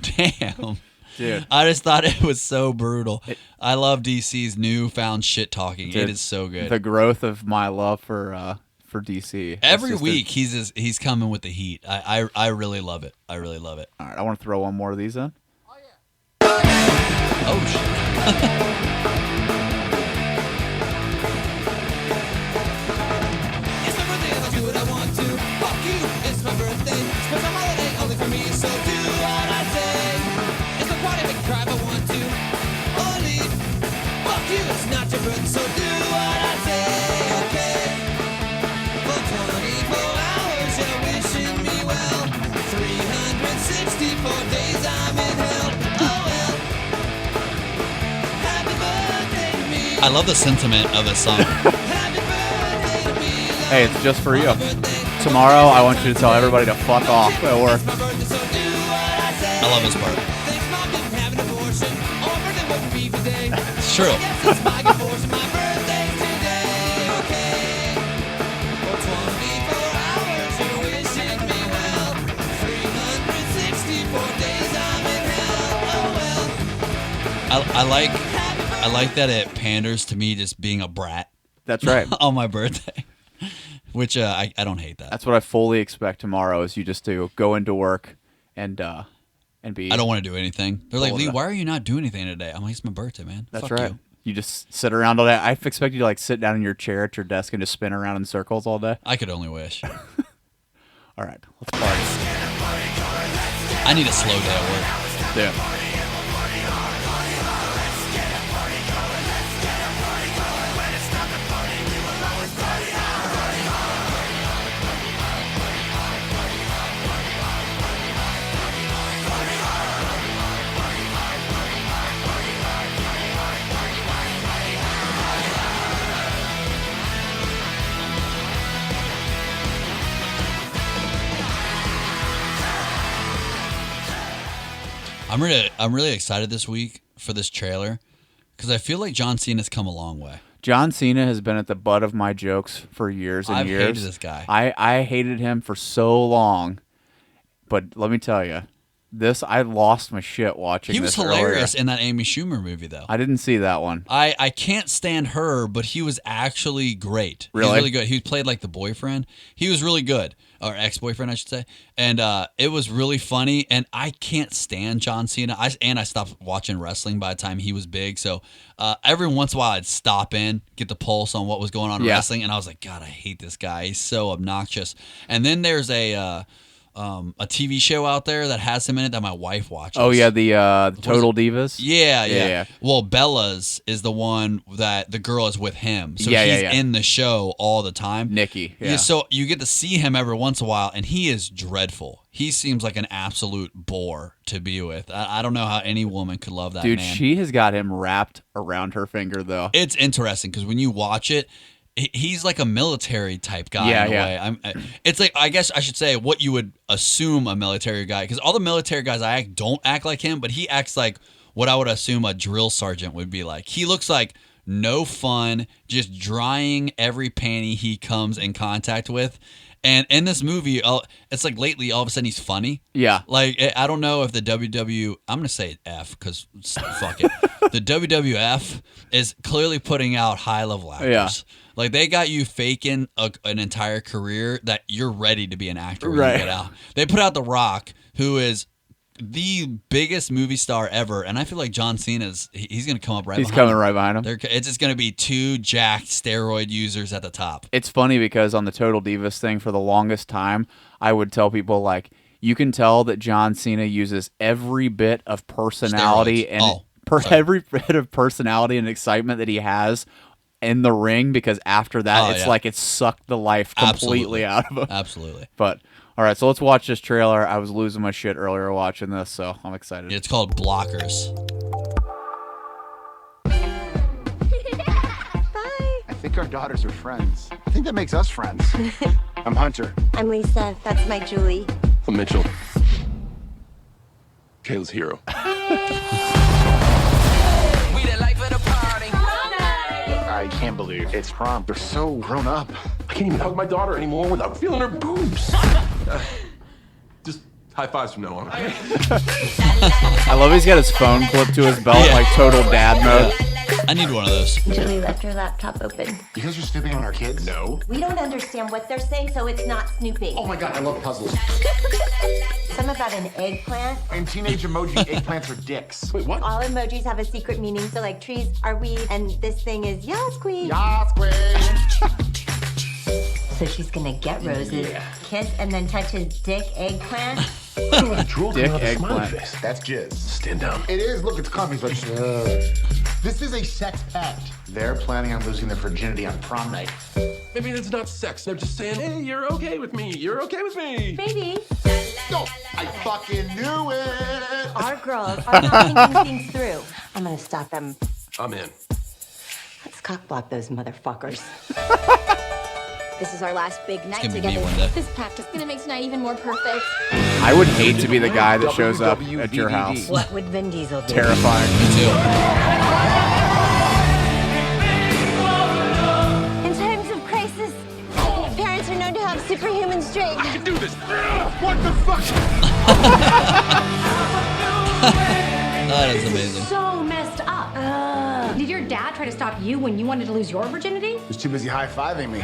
Damn. Dude. I just thought it was so brutal. I love DC's newfound shit talking. It is so good. The growth of my love for DC. Every week he's coming with the heat. I really love it. I really love it. All right, I want to throw one more of these in. Oh shit. It's my birthday and I'll do what I want to. Fuck you, it's my birthday. Special holiday only for me, so do what I say. It's my party, make me cry if I want to. Or leave. Fuck you, it's not your birthday, so do what I say, okay? For 24 hours you're wishing me well. 364 days I'm in hell. Oh well. Happy birthday to me. I love the sentiment of this song. Happy birthday to me. Hey, it's just for you. Tomorrow, I want you to tell everybody to fuck off at work. I love this part. It's true. I like that it panders to me just being a brat That's right. on my birthday, which I don't hate that. That's what I fully expect tomorrow is you just to go into work and be. I don't want to do anything. They're like, Full of Lee, that. why are you not doing anything today? I'm like, it's my birthday, man. That's Fuck right. you. You just sit around all day. I expect you to like sit down in your chair at your desk and just spin around in circles all day. I could only wish. All right, let's party. I need a slow day at work. Yeah. I'm really excited this week for this trailer because I feel like John Cena's come a long way. John Cena has been at the butt of my jokes for years and years. I've hated this guy. I hated him for so long, but let me tell you, I lost my shit watching. He was this hilarious earlier. in that Amy Schumer movie, though. I didn't see that one. I can't stand her, but he was actually great. Really? He's really good. He played like the boyfriend. He was really good. Or ex-boyfriend, I should say. And it was really funny. And I can't stand John Cena. I stopped watching wrestling by the time he was big. So every once in a while, I'd stop in, get the pulse on what was going on in wrestling. And I was like, God, I hate this guy. He's so obnoxious. And then there's a TV show out there that has him in it that my wife watches. Oh yeah, the Total Divas. Yeah. Well, Bella's is the one that the girl is with him, so Yeah, he's yeah. in the show all the time. Nikki. Yeah. So you get to see him every once in a while, and he is dreadful. He seems like an absolute bore to be with. I don't know how any woman could love that Dude, man. she has got him wrapped around her finger though. It's interesting because when you watch it, he's like a military type guy in a way. It's like, I guess I should say what you would assume a military guy, because all the military guys don't act like him, but he acts like what I would assume a drill sergeant would be like. He looks like no fun, just drying every panty he comes in contact with. And in this movie, it's like lately, all of a sudden, he's funny. Yeah. Like, I don't know if the I'm going to say F because fuck it. The WWF is clearly putting out high-level actors. Yeah. Like, they got you faking an entire career that you're ready to be an actor when Right. you get out. They put out The Rock, who is the biggest movie star ever, and I feel like John Cena's he's going to come up right He's behind coming him. right behind him. It's just going to be two jacked steroid users at the top. It's funny because on the Total Divas thing, for the longest time, I would tell people, like, you can tell that John Cena uses every bit of personality Steroids. and every bit of personality and excitement that he has in the ring, because after that, it's like it sucked the life completely out of him. Absolutely. But all right, so let's watch this trailer. I was losing my shit earlier watching this, so I'm excited. It's called Blockers. Bye. I think our daughters are friends. I think that makes us friends. I'm Hunter. I'm Lisa. That's my Julie. I'm Mitchell. Kayla's hero. I can't believe it's prom. They're so grown up. I can't even hug my daughter anymore without feeling her boobs. Just high fives from now on. I love he's got his phone clipped to his belt, like total dad mode. I need one of those. Julie left her laptop open. You guys are snooping on our kids? No. We don't understand what they're saying, so it's not snooping. Oh my god, I love puzzles. Some about an eggplant. In teenage emoji, eggplants are dicks. Wait, what? All emojis have a secret meaning, so like trees are weeds, and this thing is yas queen. Yas, queen. So she's gonna get roses, kiss, and then touch his dick eggplant. Dick eggplant. That's jizz. Stand down. It is. Look, it's coffee, but this is a sex pact. They're planning on losing their virginity on prom night. Maybe it's not sex. They're just saying, hey, you're okay with me. You're okay with me. Baby, No, I fucking knew it. our girls are not thinking things through. I'm gonna stop them. I'm in. Let's cockblock those motherfuckers. This is our last big night gonna be together. me one day. This pact is gonna make tonight even more perfect. I would hate to be the guy that shows up at your house. What would Vin Diesel do? Terrifying. Me too. In times of crisis, parents are known to have superhuman strength. I can do this. What the fuck? That is amazing. So messed up. Did your dad try to stop you when you wanted to lose your virginity? He's too busy high-fiving me.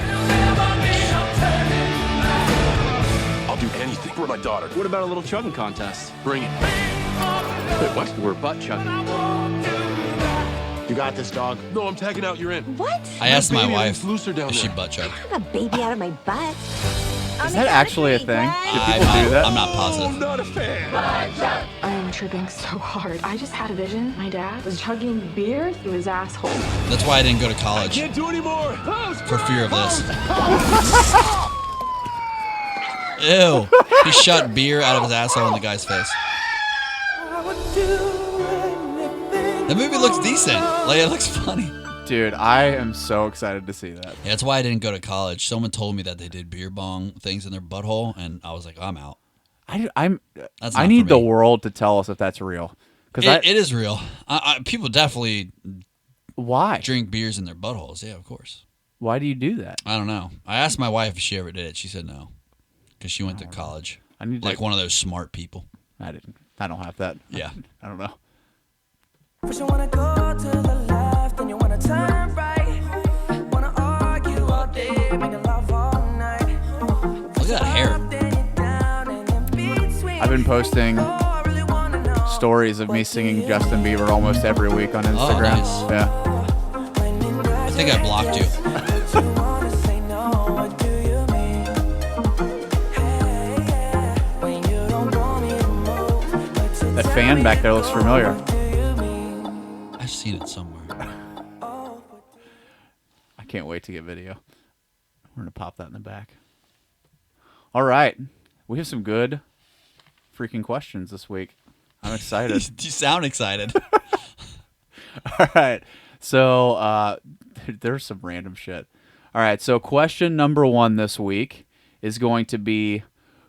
I'll do anything for my daughter. What about a little chugging contest? Bring it. Wait, what? We're butt chugging. You got this, dog. No, I'm tagging out. You're in. What? I asked my Baby, wife it's looser down if she there. butt chugged. I'm a baby out of my butt. Is that actually a thing? Do people do that? I'm not positive. Not a fan. I am tripping so hard. I just had a vision. My dad was chugging beer through his asshole. That's why I didn't go to college, Can't do anymore. Post, for fear of this. Ew. He shot beer out of his asshole in the guy's face. The movie looks decent. Like, it looks funny. Dude, I am so excited to see that. Yeah, that's why I didn't go to college. Someone told me that they did beer bong things in their butthole, and I was like, I'm out. That's I not need for the me. world to tell us if that's real. Because It is real. People definitely why drink beers in their buttholes. Yeah, of course. why do you do that? I don't know. I asked my wife if she ever did it. She said no, because she went to college. I need like to, one of those smart people. I didn't. I don't have that. Yeah. I don't know. First you wanna go to the left, then you wanna turn right. Wanna argue all day, making love all night. Look at that hair. I've been posting stories of me singing Justin Bieber almost every week on Instagram. Nice. Yeah. I think I blocked you. That fan back there looks familiar. I've seen it somewhere. I can't wait to get video. We're gonna pop that in the back. All right, we have some good freaking questions this week. I'm excited. You sound excited. All right, so there's some random shit. All right, so question number 1 this week is going to be,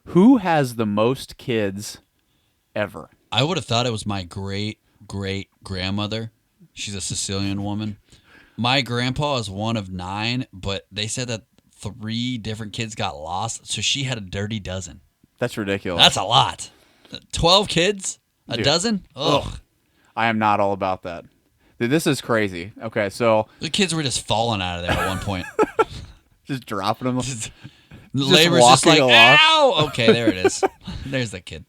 who has the most kids ever? I would have thought it was my great-great-grandmother. She's a Sicilian woman. My grandpa is one of 9, but they said that 3 different kids got lost, so she had a dirty dozen. That's ridiculous. That's a lot. 12 kids? A Dude. dozen? Ugh. I am not all about that. Dude, this is crazy. Okay, so The kids were just falling out of there at one point. just dropping them. Labor's just walking like, along. ow! Okay, there it is. There's the kid.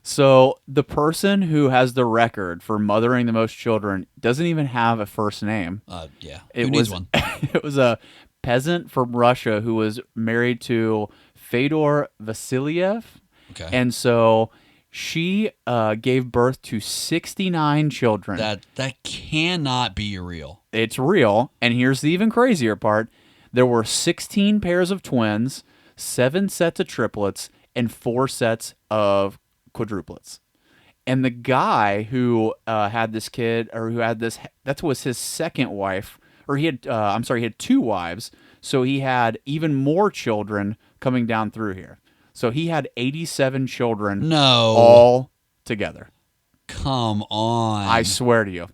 So the person who has the record for mothering the most children doesn't even have a first name. Yeah. It Who needs one? It was a peasant from Russia who was married to Fedor Vasilyev. Okay. And so she gave birth to 69 children. That cannot be real. It's real. And here's the even crazier part. There were 16 pairs of twins, 7 sets of triplets, and 4 sets of quadruplets. And the guy who had this kid, or who had this, that was his second wife, or he had, he had 2 wives. So he had even more children coming down through here. So he had 87 children. No. All together. Come on. I swear to you.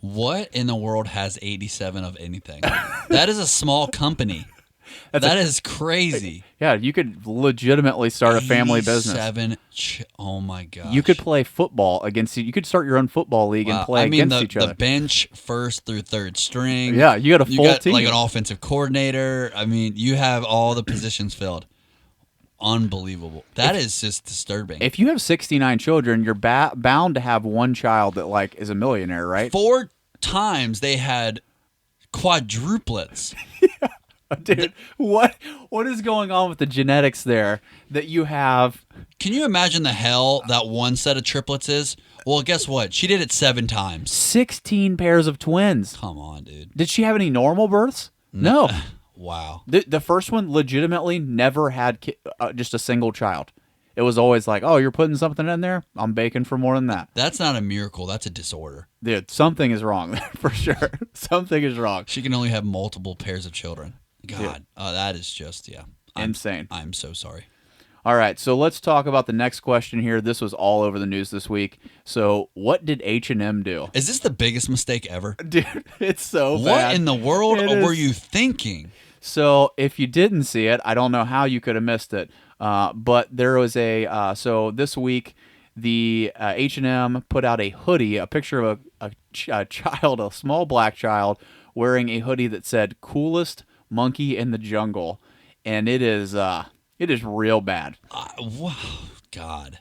What in the world has 87 of anything? That is a small company. That is crazy. Yeah, you could legitimately start a family business. 87. Oh my gosh. You could play football against you. You could start your own football league and play against each other. The bench, first through third string. Yeah, you got a full team. Like an offensive coordinator. I mean, you have all the positions filled. Unbelievable. That is just disturbing. If you have 69 children, you're bound to have one child that like is a millionaire, right? 4 times they had quadruplets. Yeah. Dude, what is going on with the genetics there that you have? Can you imagine the hell that one set of triplets is? Well, guess what? She did it 7 times. 16 pairs of twins. Come on, dude. Did she have any normal births? No. Wow. The first one legitimately never had just a single child. It was always like, oh, you're putting something in there? I'm baking for more than that. That's not a miracle. That's a disorder. Dude, something is wrong there for sure. Something is wrong. She can only have multiple pairs of children. God, that is just, insane. I'm so sorry. All right, so let's talk about the next question here. This was all over the news this week. So what did H&M do? Is this the biggest mistake ever? Dude, it's so bad. What in the world were you thinking? So if you didn't see it, I don't know how you could have missed it. But there was so this week, the H&M put out a hoodie, a picture of a child, a small black child, wearing a hoodie that said "Coolest Monkey in the Jungle," and it is real bad. Wow, God.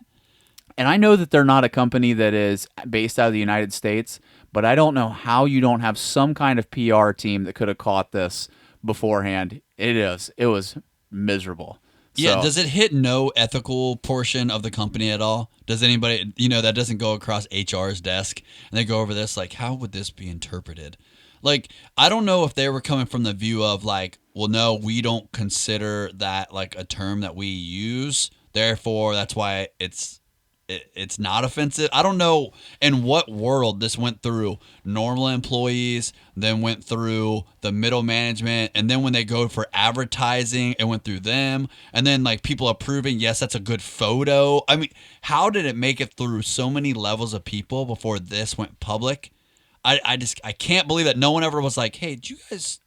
And I know that they're not a company that is based out of the United States, but I don't know how you don't have some kind of PR team that could have caught this beforehand. It was miserable. Yeah, So- does it hit no ethical portion of the company at all? Does anybody, that doesn't go across HR's desk and they go over this, like, how would this be interpreted? Like, I don't know if they were coming from the view of, like, well, no, we don't consider that, like, a term that we use. Therefore, that's why it's it's not offensive. I don't know in what world this went through normal employees, then went through the middle management, and then when they go for advertising, it went through them, and then like people approving, yes, that's a good photo. I mean, how did it make it through so many levels of people before this went public? I can't believe that no one ever was like, hey, did you guys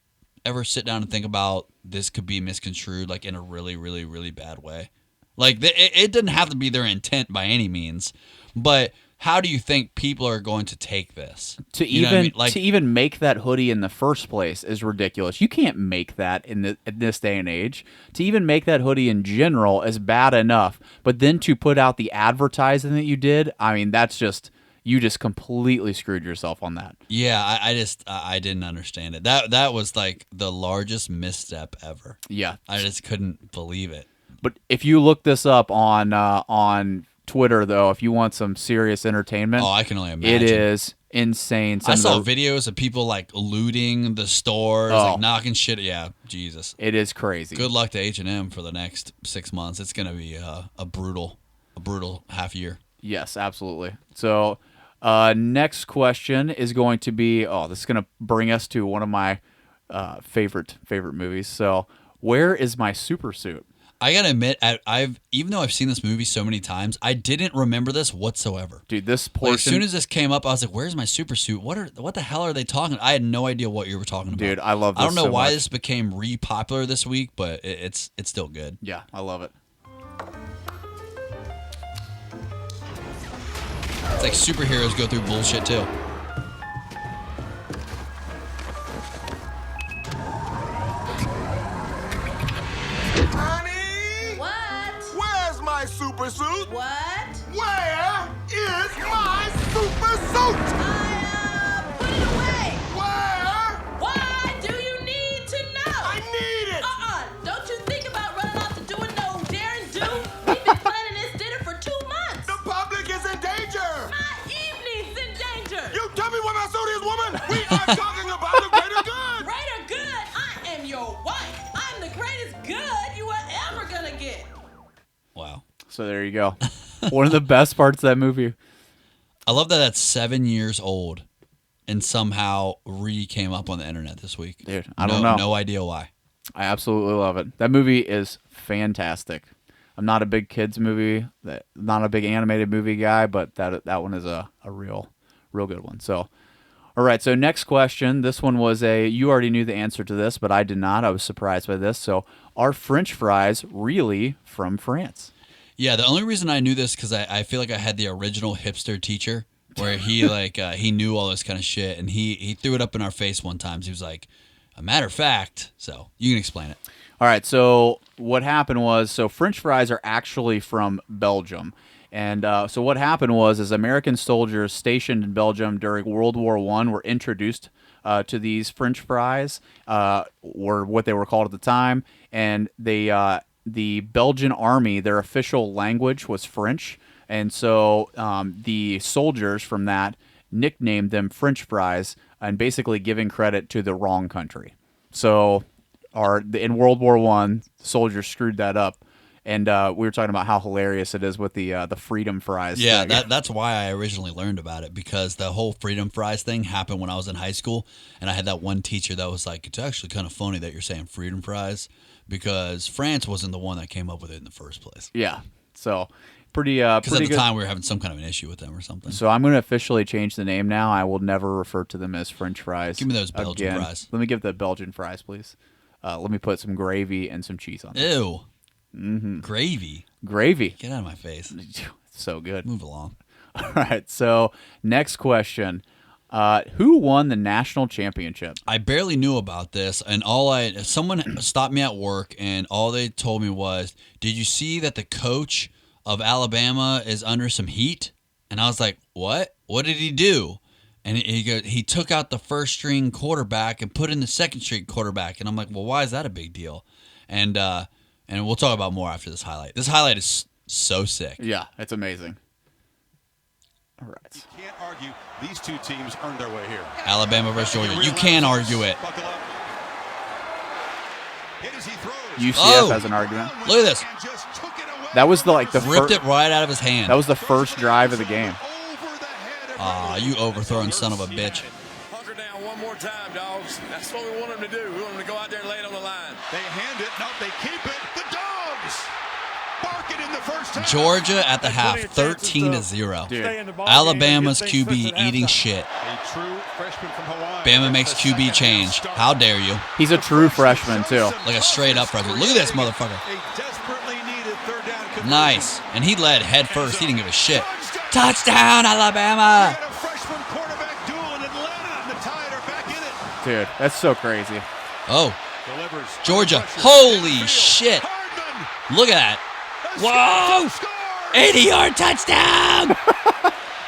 ever sit down and think about this could be misconstrued like in a really, really, really bad way? Like, it didn't have to be their intent by any means, but how do you think people are going to take this? To even make that hoodie in the first place is ridiculous. You can't make that in this day and age. To even make that hoodie in general is bad enough, but then to put out the advertising that you did, I mean, that's just... You just completely screwed yourself on that. Yeah, I didn't understand it. That was like the largest misstep ever. Yeah. I just couldn't believe it. But if you look this up on Twitter, though, if you want some serious entertainment, I can only imagine. It is insane. I saw videos of people like looting the stores, like knocking shit. Yeah, Jesus. It is crazy. Good luck to H&M for the next 6 months. It's going to be a brutal half year. Yes, absolutely. So next question is going to be, this is going to bring us to one of my favorite movies. So where is my super suit? I gotta admit, even though I've seen this movie so many times, I didn't remember this whatsoever. Dude, this portion... Like, as soon as this came up, I was like, "Where's my super suit? What the hell are they talking?" I had no idea what you were talking about. Dude, I love this. I don't know so why much. this became re-popular this week, but it's still good. Yeah, I love it. It's like superheroes go through bullshit too. Where's my super suit? What? Where is my super suit? Put it away. Where? Why do you need to know? I need it. Don't you think about running off to doing no daring do? We've been planning this dinner for 2 months. The public is in danger. My evening's in danger. You tell me where my suit is, woman. We are talking about the greater good. Greater good? I am your wife. I'm the greatest good you are ever gonna get. Wow. So there you go. One of the best parts of that movie. I love that that's 7 years old and somehow came up on the internet this week. Dude, I don't know. No idea why. I absolutely love it. That movie is fantastic. I'm not a big kids movie, not a big animated movie guy, but that one is a real good one. So, all right. So next question. This one was you already knew the answer to this, but I did not. I was surprised by this. So, are French fries really from France? Yeah, the only reason I knew this because I feel like I had the original hipster teacher where he he knew all this kind of shit, and he threw it up in our face one time. He was like, a matter of fact. So you can explain it. All right. So what happened was, French fries are actually from Belgium. And so what happened was American soldiers stationed in Belgium during World War I were introduced to these French fries, or what they were called at the time, and the Belgian army, their official language was French, and so the soldiers from that nicknamed them French fries, and basically giving credit to the wrong country. So in World War I, soldiers screwed that up. And we were talking about how hilarious it is with the freedom fries. Yeah, that's why I originally learned about it, because the whole freedom fries thing happened when I was in high school, and I had that one teacher that was like, it's actually kind of funny that you're saying freedom fries, because France wasn't the one that came up with it in the first place. Yeah, so pretty because at the good. time we were having some kind of an issue with them or something. So I'm going to officially change the name now. I will never refer to them as French fries. Give me those Belgian again. fries. Let me give the Belgian fries, please. Let me put some gravy and some cheese on them. Ew. Mm-hmm. Gravy. Get out of my face. So good. Move along. All right. So next question. Who won the national championship? I barely knew about this, and someone stopped me at work, and all they told me was, did you see that the coach of Alabama is under some heat? And I was like, what? What did he do? And he took out the first string quarterback and put in the second string quarterback. And I'm like, well, why is that a big deal? And we'll talk about more after this highlight. This highlight is so sick. Yeah, it's amazing. All right. You can't argue these two teams earned their way here. Alabama versus Georgia. You can't argue it. UCF has an argument. Look at this. That was the ripped it right out of his hand. That was the first drive of the game. Aw, you overthrowing son of a bitch. Hunker down one more time, dogs. That's what we want them to do. We want them to go out there and lay it on the line. They hand it. No, they keep it. The dogs barking in the first half. Georgia at the half, 13-0. Dude. Alabama's QB eating shit. A true freshman from Hawaii. Bama makes QB change. How dare you? He's a true freshman, too. Like a straight up freshman. Look at this motherfucker. A desperately needed third down conversion. Nice. And he led head first. He didn't give a shit. Touchdown, Alabama. A freshman quarterback duel in Atlanta, and the Tide are back in it. Dude, that's so crazy. Oh, Delivers. Georgia. Holy shit. Look at that. Whoa. 80-yard touchdown.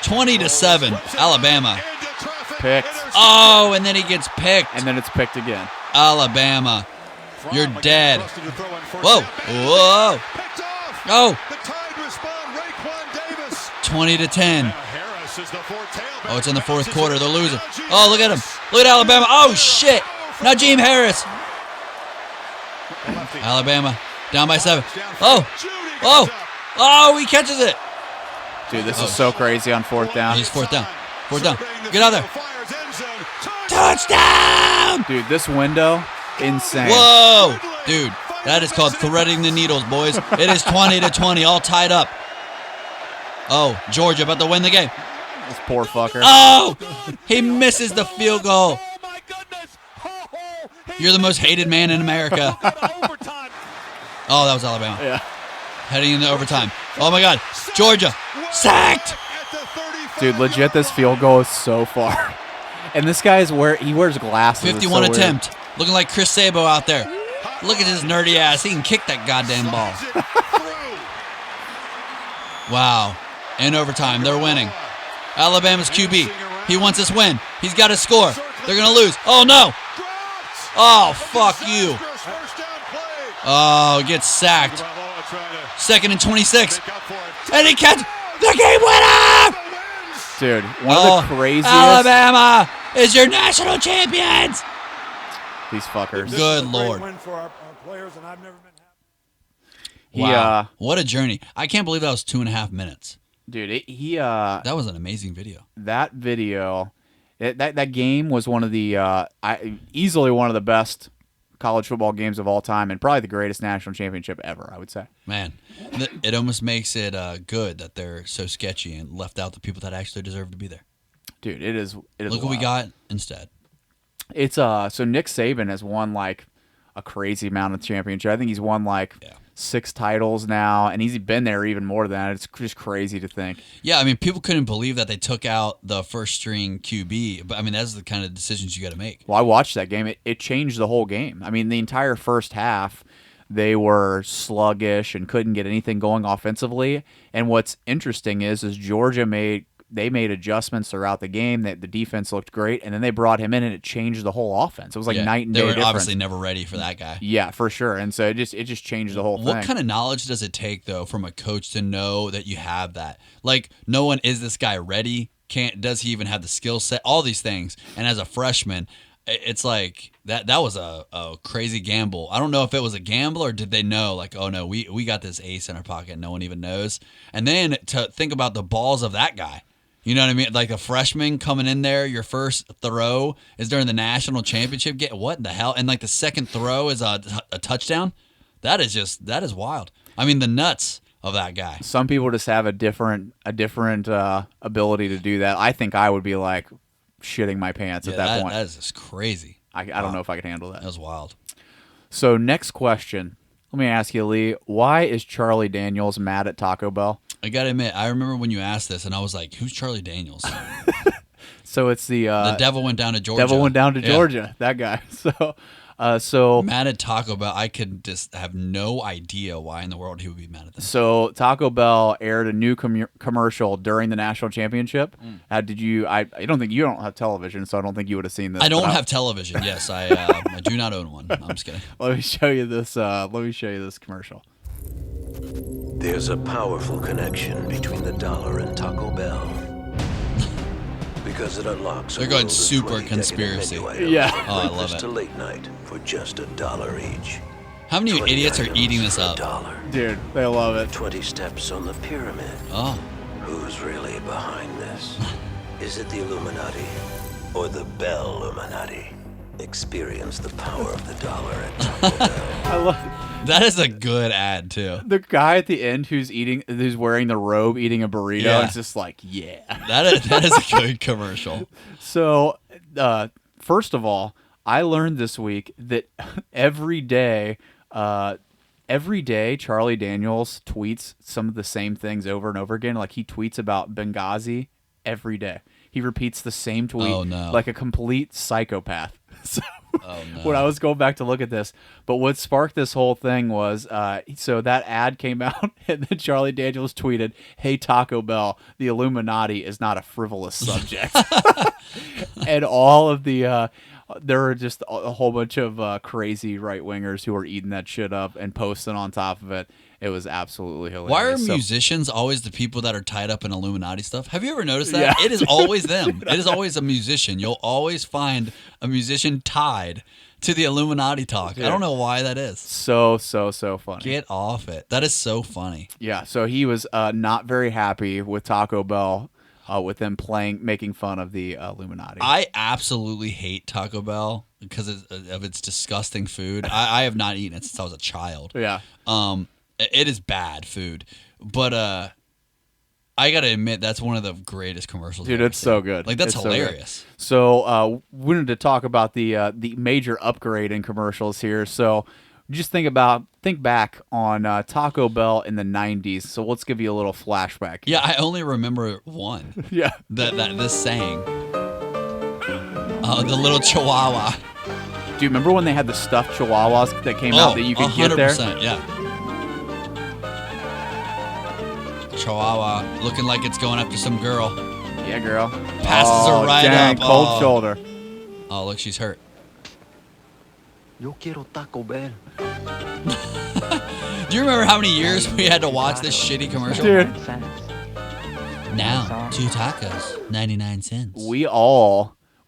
20-7, Alabama. Picked. Oh, and then he gets picked. And then it's picked again. Alabama, you're dead. Whoa, whoa. Oh, 20-10. Oh, it's in the fourth quarter. They're losing. Oh, look at him. Look at Alabama. Oh, shit. Najee Harris. Alabama down by 7. Oh, oh, oh, he catches it. Dude, this is so crazy on fourth down. He's fourth down. Fourth down. Get out there. Touchdown! Dude, this window, insane. Whoa! Dude, that is called threading the needles, boys. It is 20-20, all tied up. Oh, Georgia about to win the game. This poor fucker. Oh! He misses the field goal. You're the most hated man in America. Oh, that was Alabama. Yeah. Heading into overtime. Oh, my God. Georgia. Sacked. Dude, legit, this field goal is so far. And this guy he wears glasses. 51 so attempt. Looking like Chris Sabo out there. Look at his nerdy ass. He can kick that goddamn ball. Wow. In overtime, they're winning. Alabama's QB. He wants this win. He's got to score. They're going to lose. Oh, no. Oh, fuck you. Oh, gets sacked. 2nd and 26. And he catches the game winner. Dude, one of the craziest. Alabama is your national champions. These fuckers. Good Lord. Wow. What a journey. I can't believe that was 2.5 minutes. Dude, that was an amazing video. That video, that game was one of the easily one of the best college football games of all time, and probably the greatest national championship ever, I would say. Man, it almost makes it good that they're so sketchy and left out the people that actually deserve to be there. Dude, it is. Look what we got instead. It's so Nick Saban has won like a crazy amount of championships. I think he's won like 6 titles now, and he's been there even more than that. It's just crazy to think. Yeah, I mean, people couldn't believe that they took out the first string QB, but I mean, that's the kind of decisions you got to make. Well, I watched that game. It changed the whole game. I mean, the entire first half, they were sluggish and couldn't get anything going offensively. And what's interesting is Georgia made adjustments throughout the game. That the defense looked great, and then they brought him in, and it changed the whole offense. It was like night and day difference. They were obviously never ready for that guy. Yeah, for sure. And so it just changed the whole thing. What kind of knowledge does it take though from a coach to know that you have that? Like, no one is this guy ready? Does he even have the skill set? All these things. And as a freshman, it's like that was a crazy gamble. I don't know if it was a gamble or did they know, like, oh no, we got this ace in our pocket, no one even knows. And then to think about the balls of that guy. You know what I mean? Like a freshman coming in there, your first throw is during the national championship game. What the hell? And like the second throw is a touchdown. That is wild. I mean, the nuts of that guy. Some people just have a different ability to do that. I think I would be like shitting my pants at that point. That is just crazy. I don't know if I could handle that. That was wild. So next question. Let me ask you, Lee, why is Charlie Daniels mad at Taco Bell? I got to admit, I remember when you asked this, and I was like, who's Charlie Daniels? So it's the devil went down to Georgia. Devil went down to Georgia, that guy. So mad at Taco Bell. I could just have no idea why in the world he would be mad at them. So Taco Bell aired a new commercial during the national championship. I don't think you don't have television, so I don't think you would have seen this. I don't have television. Yes, I do not own one. I'm just kidding. Let me show you this. Let me show you this commercial. There's a powerful connection between the dollar and Taco Bell. Because it unlocks. They're going super conspiracy. Yeah. Oh, I love it. To late night for just $1 each. How many 20 idiots are items eating this for a up? dollar. Dude, they love it. 20 steps on the pyramid. Oh. Who's really behind this? Is it the Illuminati or the Bell Illuminati? Experience the power of the dollar at Taco Bell. I love That is a good ad too. the guy at the end who's wearing the robe, eating a burrito. Yeah. It's just like, yeah. That is a good commercial. So, first of all, I learned this week that every day Charlie Daniels tweets some of the same things over and over again. Like he tweets about Benghazi every day. He repeats the same tweet like a complete psychopath. So when I was going back to look at this, but what sparked this whole thing was, so that ad came out and then Charlie Daniels tweeted, "Hey Taco Bell, the Illuminati is not a frivolous subject." And all of the, there were just a whole bunch of crazy right-wingers who were eating that shit up and posting on top of it. It was absolutely hilarious. Why are musicians always the people that are tied up in Illuminati stuff? Have you ever noticed that? Yeah. It is always them. It is always a musician. You'll always find a musician tied to the Illuminati talk. Yeah. I don't know why that is. So funny. Get off it. That is so funny. Yeah, so he was not very happy with Taco Bell, with them making fun of the Illuminati. I absolutely hate Taco Bell because of its disgusting food. I have not eaten it since I was a child. Yeah. It is bad food, but I gotta admit that's one of the greatest commercials. Dude, I've ever it's so seen. good. Like that's It's so good. hilarious. So we wanted to talk about the major upgrade in commercials here. So just think back on Taco Bell in the 90s. So let's give you a little flashback. Yeah, I only remember one. Yeah. That this saying. The little Chihuahua. Do you remember when they had the stuffed Chihuahuas that came out that you could get there? 100%, yeah. Chihuahua looking like it's going after some girl. Yeah, girl. Passes her right dang, up. Cold shoulder. Oh, look, she's hurt. Yo quiero Taco Bell. Do you remember how many years we had to watch this shitty commercial? Dude. Now, 2 tacos, 99 cents.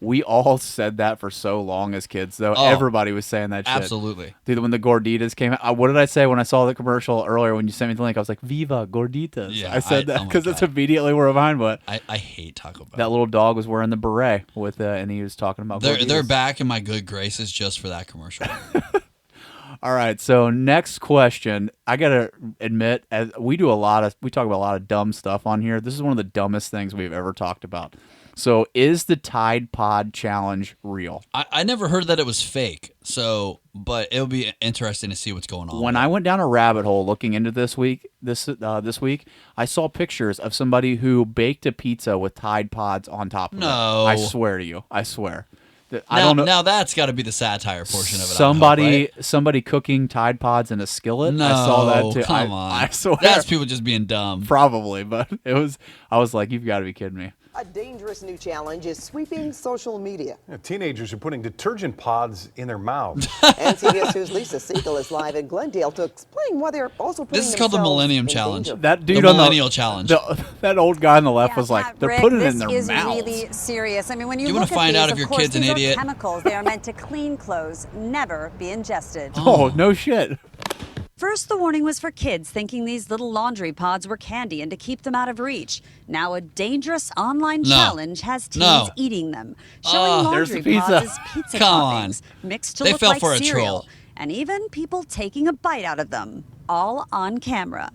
We all said that for so long as kids, though. Oh, everybody was saying that shit. absolutely. Dude, when the Gorditas came out, what did I say when I saw the commercial earlier when you sent me the link? I was like, Viva Gorditas. Yeah, I said that oh my because that's God. immediately where my mind went. I hate Taco Bell. That little dog was wearing the beret with, and he was talking about They're Gorditas. back in my good graces just for that commercial. All right, so next question. I gotta admit, as we talk about a lot of dumb stuff on here. This is one of the dumbest things we've ever talked about. So, is the Tide Pod challenge real? I never heard that it was fake. So, but it'll be interesting to see what's going on. When I went down a rabbit hole looking into this week, I saw pictures of somebody who baked a pizza with Tide Pods on top of it. No. I swear to you. I swear. I Now, don't know. now that's got to be the satire portion of it. Somebody cooking Tide Pods in a skillet. No, I saw that too. come on. I swear. That's people just being dumb. Probably, but I was like, you've got to be kidding me. A dangerous new challenge is sweeping social media. Yeah, teenagers are putting detergent pods in their mouths. And CBS 2's Lisa Siegel is live in Glendale to explain why they're also putting This is called the themselves Millennium in Challenge. danger. That dude the on Millennial Challenge. That old guy on the left was like, they're putting it in their This is mouths. really serious. I mean, when you Do you look wanna find at out these, if your of course, kid's an these idiot? are chemicals. They are meant to clean clothes, never be ingested. Oh, no shit. First, the warning was for kids thinking these little laundry pods were candy and to keep them out of reach. Now, a dangerous online challenge has teens eating them, showing There's laundry the pizza. pods as pizza Come on. toppings mixed to They look fell like for a cereal, troll. and even people taking a bite out of them, all on camera.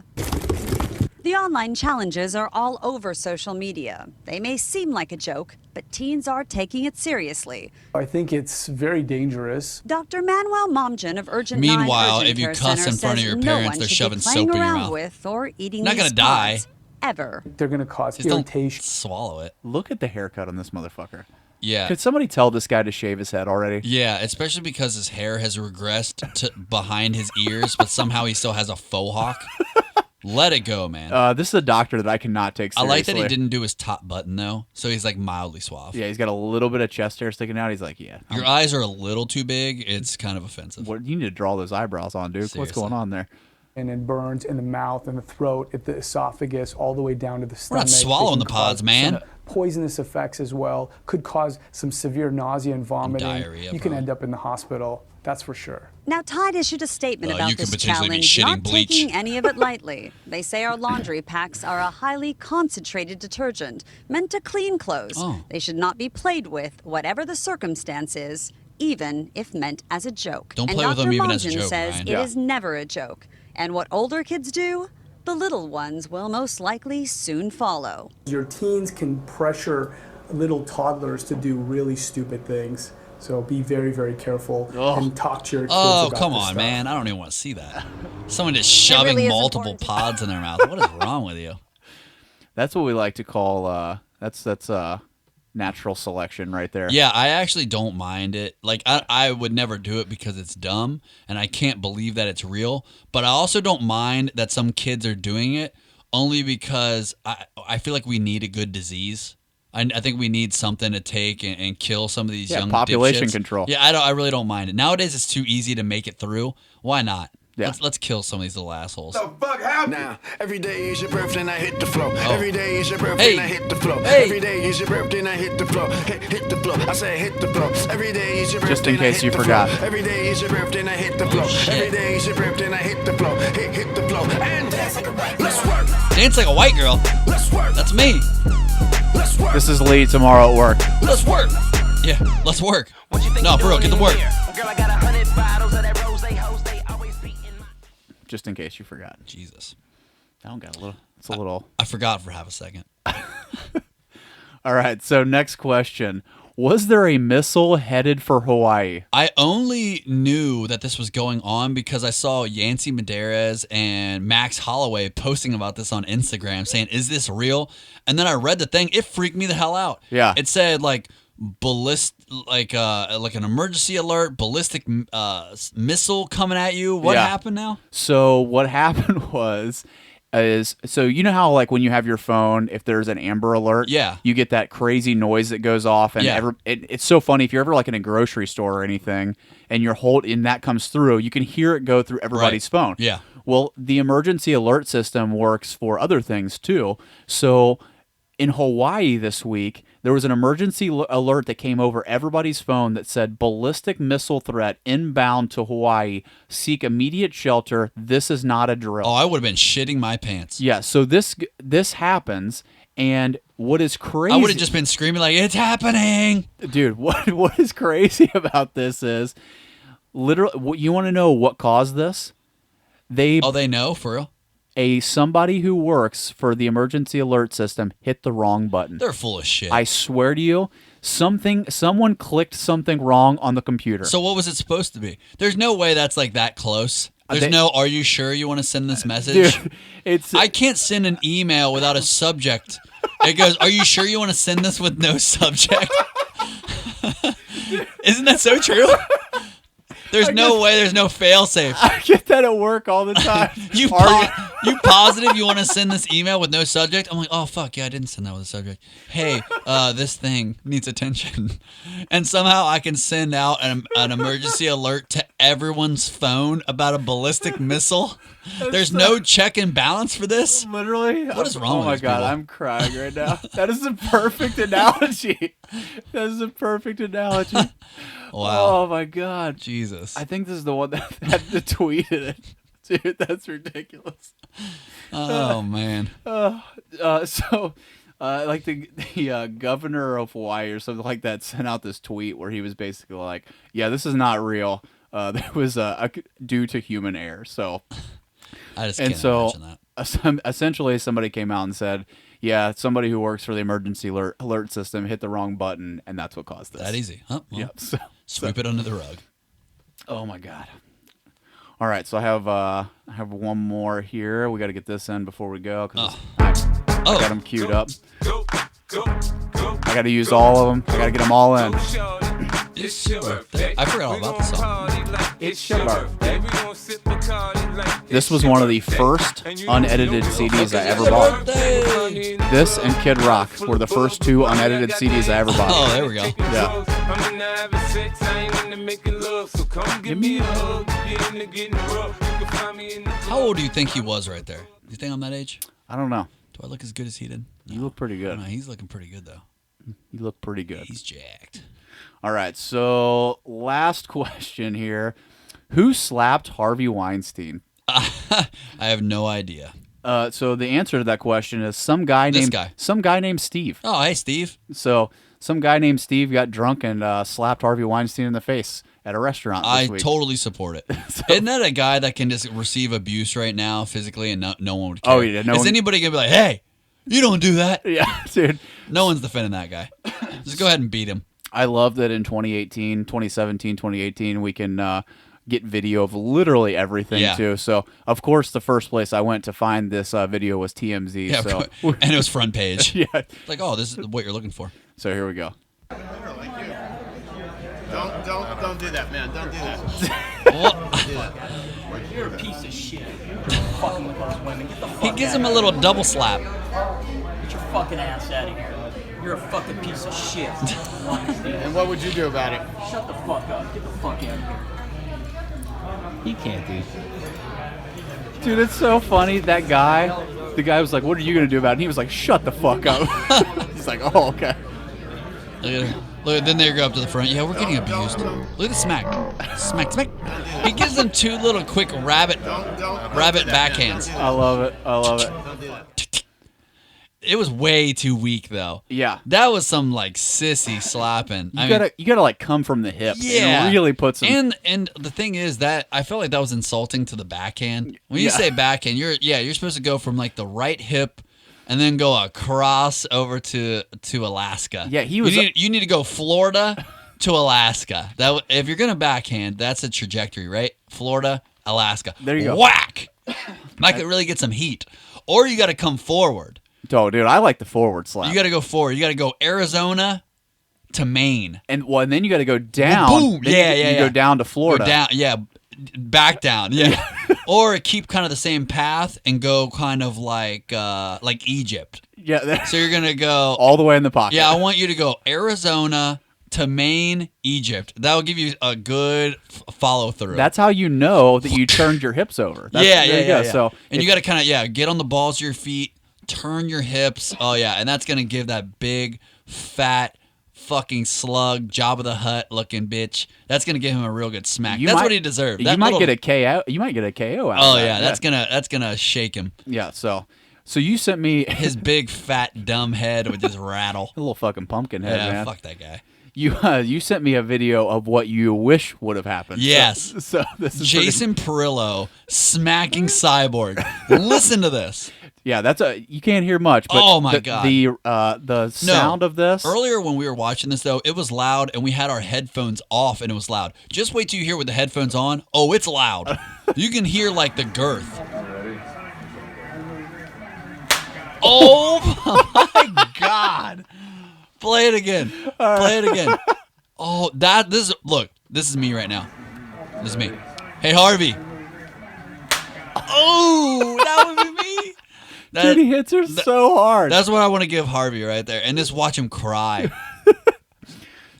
The online challenges are all over social media. They may seem like a joke, but teens are taking it seriously. I think it's very dangerous. Dr. Manuel Momjan of Urgent Meanwhile, 9 Urgent if you Care cuss Center in front of says your no parents, one they're should shoving be playing soap in your around mouth. with or eating Not these gonna die. pods ever. They're going to cause Just don't irritation. swallow it. Look at the haircut on this motherfucker. Yeah. Could somebody tell this guy to shave his head already? Yeah, especially because his hair has regressed to behind his ears, but somehow he still has a faux hawk. Let it go, man. This is a doctor that I cannot take I seriously. like that he didn't do his top button, though, so he's like mildly suave. Yeah, he's got a little bit of chest hair sticking out. He's like, yeah. Your eyes are a little too big. It's kind of offensive. What, you need to draw those eyebrows on, dude. What's Seriously. going on there? And it burns in the mouth and the throat, at the esophagus, all the way down to the We're stomach. not swallowing It the can pods, cause man. poisonous effects as well, could cause some severe nausea and vomiting. diarrhea, you can end up in the hospital, that's for sure. Now, Tide issued a statement You about could this potentially be challenge, shitting not bleach. taking any of it lightly. They say our laundry packs are a highly concentrated detergent meant to clean clothes. Oh. They should not be played with, whatever the circumstance is, even if meant as a joke. Don't and play with Dr. them even as a Mongen joke, says Ryan. it is never a joke. And what older kids do, the little ones will most likely soon follow. Your teens can pressure little toddlers to do really stupid things. So be very, very careful and talk to your kids Oh, about come this on, stuff. man. I don't even want to see that. Someone just shoving really is multiple pods in their mouth. What is wrong with you? That's what we like to call that's natural selection right there. Yeah, I actually don't mind it. Like, I would never do it because it's dumb, and I can't believe that it's real. But I also don't mind that some kids are doing it only because I feel like we need a good disease. I think we need something to take and kill some of these young population dipshits. control. Yeah, I really don't mind it. Nowadays, it's too easy to make it through. Why not? Yeah. Let's kill some of these little assholes. The fuck happened? Now, every day is your birthday and I hit the flow. Oh. Every day is your birthday and I Hey. hit the flow. Hey. Every day is your birthday and I hit the flow. Hit the flow. I say hit the flow. Every day is your birthday Just in and I case hit you the forgot. flow. Every day is your birthday and I hit the flow. shit. Every day is your birthday and I hit the flow. Hit the flow. And let's work. Dance like a white girl. Let's work. That's me. Let's work. This is Lee tomorrow at work. Let's work. Yeah, let's work. No, for real, get to work. Girl, I got 100 bottles of that rose hose. They always be in my... Just in case you forgot. Jesus. I don't got a little. It's a little. I forgot for half a second. All right. So next question: was there a missile headed for Hawaii? I only knew that this was going on because I saw Yancy Medeiros and Max Holloway posting about this on Instagram saying, "Is this real?" And then I read the thing. It freaked me the hell out. Yeah. It said like like an emergency alert, ballistic missile coming at you. What Yeah. happened now? So what happened is so you know how like when you have your phone, if there's an Amber Alert, Yeah. you get that crazy noise that goes off, and Yeah. it's so funny if you're ever like in a grocery store or anything, and and that comes through, you can hear it go through everybody's phone. Yeah. Well, the emergency alert system works for other things too. So in Hawaii this week, there was an emergency alert that came over everybody's phone that said ballistic missile threat inbound to Hawaii. Seek immediate shelter. This is not a drill. Oh, I would have been shitting my pants. Yeah, so this happens, and what is crazy? I would have just been screaming like, "It's happening!" Dude, what is crazy about this is literally. You want to know what caused this? They know for real. Somebody who works for the emergency alert system hit the wrong button. They're full of shit. I swear to you, someone clicked something wrong on the computer. So what was it supposed to be? There's no way that's like that close. There's They- no, "Are you sure you want to send this message?" Dude, I can't send an email without a subject. It goes, "Are you sure you want to send this with no subject?" Isn't that so true? There's no way. There's no fail safe. I get that at work all the time. You positive you want to send this email with no subject? I'm like, "Oh fuck yeah, I didn't send that with a subject." Hey, this thing needs attention, and somehow I can send out an emergency alert to everyone's phone about a ballistic missile. There's no check and balance for this. Literally, What is wrong Oh with my these god, people? I'm crying right now. That is a perfect analogy. That is a perfect analogy. Wow. Oh my god. Jesus. I think this is the one that tweeted it. Dude, that's ridiculous. Oh man. So like the governor of Hawaii or something like that sent out this tweet where he was basically like, "Yeah, this is not real. There was due to human error." So I just can't imagine that. Essentially, somebody came out and said, "Yeah, somebody who works for the emergency alert system hit the wrong button, and that's what caused this." That easy, huh? Well, Yep. So, sweep it under the rug. Oh my god. All right, so I have one more here. We got to get this in before we go because I got them queued up. I got to use all of them. I got to get them all in. It's your birthday. I forgot all about the song. It's your birthday. This was one of the first unedited CDs I ever bought. This and Kid Rock were the first two unedited CDs I ever bought. Oh, there we go. Yeah. Give me a hug. How old do you think he was right there? Do you think I'm that age? I don't know. Do I look as good as he did? You look pretty good. No, he's looking pretty good, though. You look pretty good. He's jacked. All right, so last question here. Who slapped Harvey Weinstein? I have no idea. So the answer to that question is some guy named Steve. Oh, hey, Steve. So some guy named Steve got drunk and slapped Harvey Weinstein in the face at a restaurant this week. Totally support it. Isn't that a guy that can just receive abuse right now physically and no one would care? Oh, yeah. Is anybody going to be like, hey, you don't do that? Yeah, dude. No one's defending that guy. Just go ahead and beat him. I love that in 2017, 2018, we can get video of literally everything, too. So, of course, the first place I went to find this video was TMZ. Yeah, so. And it was front page. Yeah. Like, oh, this is what you're looking for. So here we go. Don't do that, man. Don't do that. What? You're a piece of shit. Fucking with those women. Get the fuck He gives him a little double slap. Get your fucking ass out of here. You're a fucking piece of shit. And what would you do about it? Shut the fuck up. Get the fuck out of here. He can't do. Dude, it's so funny. That guy, the guy was like, what are you going to do about it? And he was like, shut the fuck up. He's like, oh, okay. Look, then they go up to the front. Yeah, we're getting abused. Look at the smack. Smack, smack. He gives them two little quick rabbit backhands. I love it. I love it. It was way too weak, though. Yeah. That was some, like, sissy slapping. You gotta like, come from the hip. Yeah. It really puts them... And the thing is that I felt like that was insulting to the backhand. When you say backhand, you're supposed to go from, like, the right hip and then go across over to Alaska. Yeah, he was... You need to go Florida to Alaska. If you're going to backhand, that's a trajectory, right? Florida, Alaska. There you go. Whack! That could really get some heat. Or you got to come forward. Oh, dude, I like the forward slap. You got to go forward. You got to go Arizona to Maine. And then you got to go down. Boom! You go down to Florida. Go down, back down. Yeah. Or keep kind of the same path and go kind of like Egypt. Yeah. So you're going to go all the way in the pocket. Yeah, I want you to go Arizona to Maine, Egypt. That will give you a good follow through. That's how you know that you turned your hips over. Yeah. So you got to kind of get on the balls of your feet, turn your hips. Oh yeah, and that's going to give that big fat fucking slug, Jabba the Hutt looking bitch. That's gonna give him a real good smack. That's what he deserved. You might get a KO. You might get a KO out of that. That's gonna shake him. Yeah. So you sent me his big fat dumb head with his rattle. A little fucking pumpkin head, man. Fuck that guy. You sent me a video of what you wish would have happened. Yes. So this is Jason Perillo smacking Cyborg. Listen to this. Yeah, you can't hear much. But oh my god, the sound of this. Earlier when we were watching this though, it was loud, and we had our headphones off, and it was loud. Just wait till you hear with the headphones on. Oh, it's loud. You can hear like the girth. Oh my god! Play it again. Play it again. Oh, this is me right now. This is me. Hey Harvey. Oh, that would be me. Dude, he hits her so hard. That's what I want to give Harvey right there. And just watch him cry.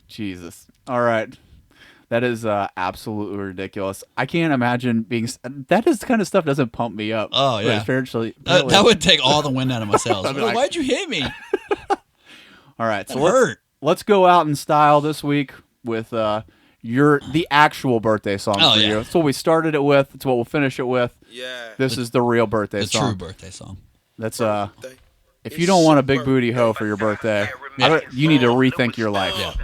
Jesus. All right. That is absolutely ridiculous. I can't imagine being... That kind of stuff doesn't pump me up. Oh, yeah. Spiritually. That would take all the wind out of my sails. Like, why'd you hit me? All right. So let's go out in style this week with the actual birthday song for you. It's what we started it with. It's what we'll finish it with. Yeah. This is the real birthday song. The true birthday song. That's if you don't want a big booty hoe for your birthday, you need to rethink your life. Yeah.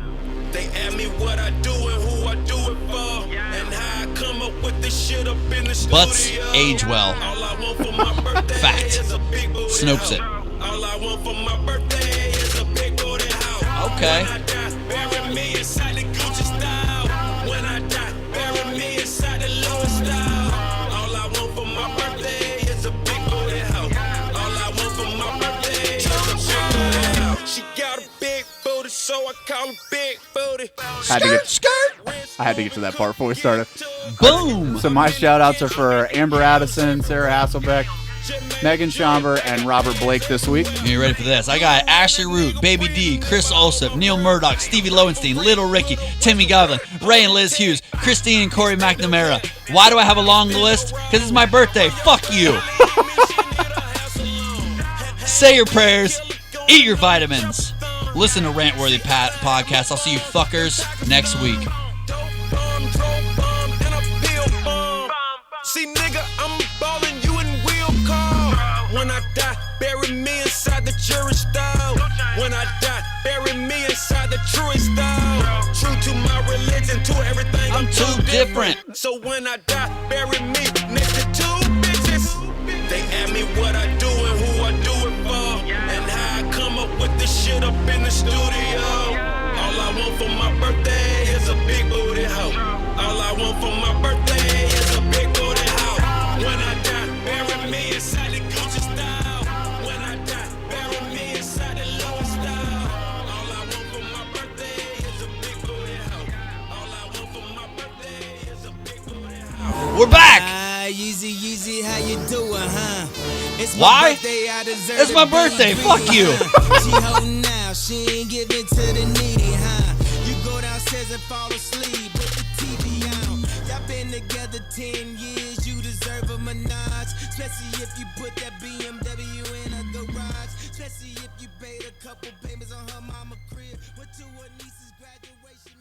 They ask me what I do and who I do it for, and how I come up with this shit up in the studio. Butts age well. All I want for my birthday Fact. is a big booty Snopes it. All I want for my birthday is a big booty house. Okay. When I die, bury me inside the Gucci style. When I die, bury me inside the Louis style. All I want for my birthday is a big booty house. All I want for my birthday is a big booty house. She got a big booty, so I call her big booty. I had to get to that part before we started. Boom! So my shout-outs are for Amber Addison, Sarah Hasselbeck, Megan Schomburg, and Robert Blake this week. You ready for this? I got Ashley Root, Baby D, Chris Olsop, Neil Murdoch, Stevie Lowenstein, Little Ricky, Timmy Govlin, Ray and Liz Hughes, Christine and Corey McNamara. Why do I have a long list? Because it's my birthday. Fuck you. say your prayers, eat your vitamins. Listen to RantWorthy podcast. I'll see you fuckers next week. See, nigga, I'm ballin' you in wheel call. When I die, bury me inside the jury style. When I die, bury me inside the truest style. True to my religion, to everything, I'm too different. So when I die, bury me next to two bitches. They ask me what I do and who I do it for, and how I come up with this shit up in the studio. All I want for my birthday is a big booty hoe. All I want for my birthday is a big booty hoe. When I die, bury me inside the Gucci style. When I die, bury me inside the Louis style. All I want for my birthday is a big booty hoe. All I want for my birthday is a big booty hoe. We're back. Yeezy, Yeezy, how you doing, huh? It's my Why? birthday, I deserve It's my to be birthday. free, Fuck you. She holding now, she ain't giving to the needy, huh? You go downstairs and fall asleep with the TV on. Y'all been together 10 years, you deserve a menage. Especially if you put that BMW in a garage. Especially if you paid a couple payments on her mama crib. Went to her niece's graduation.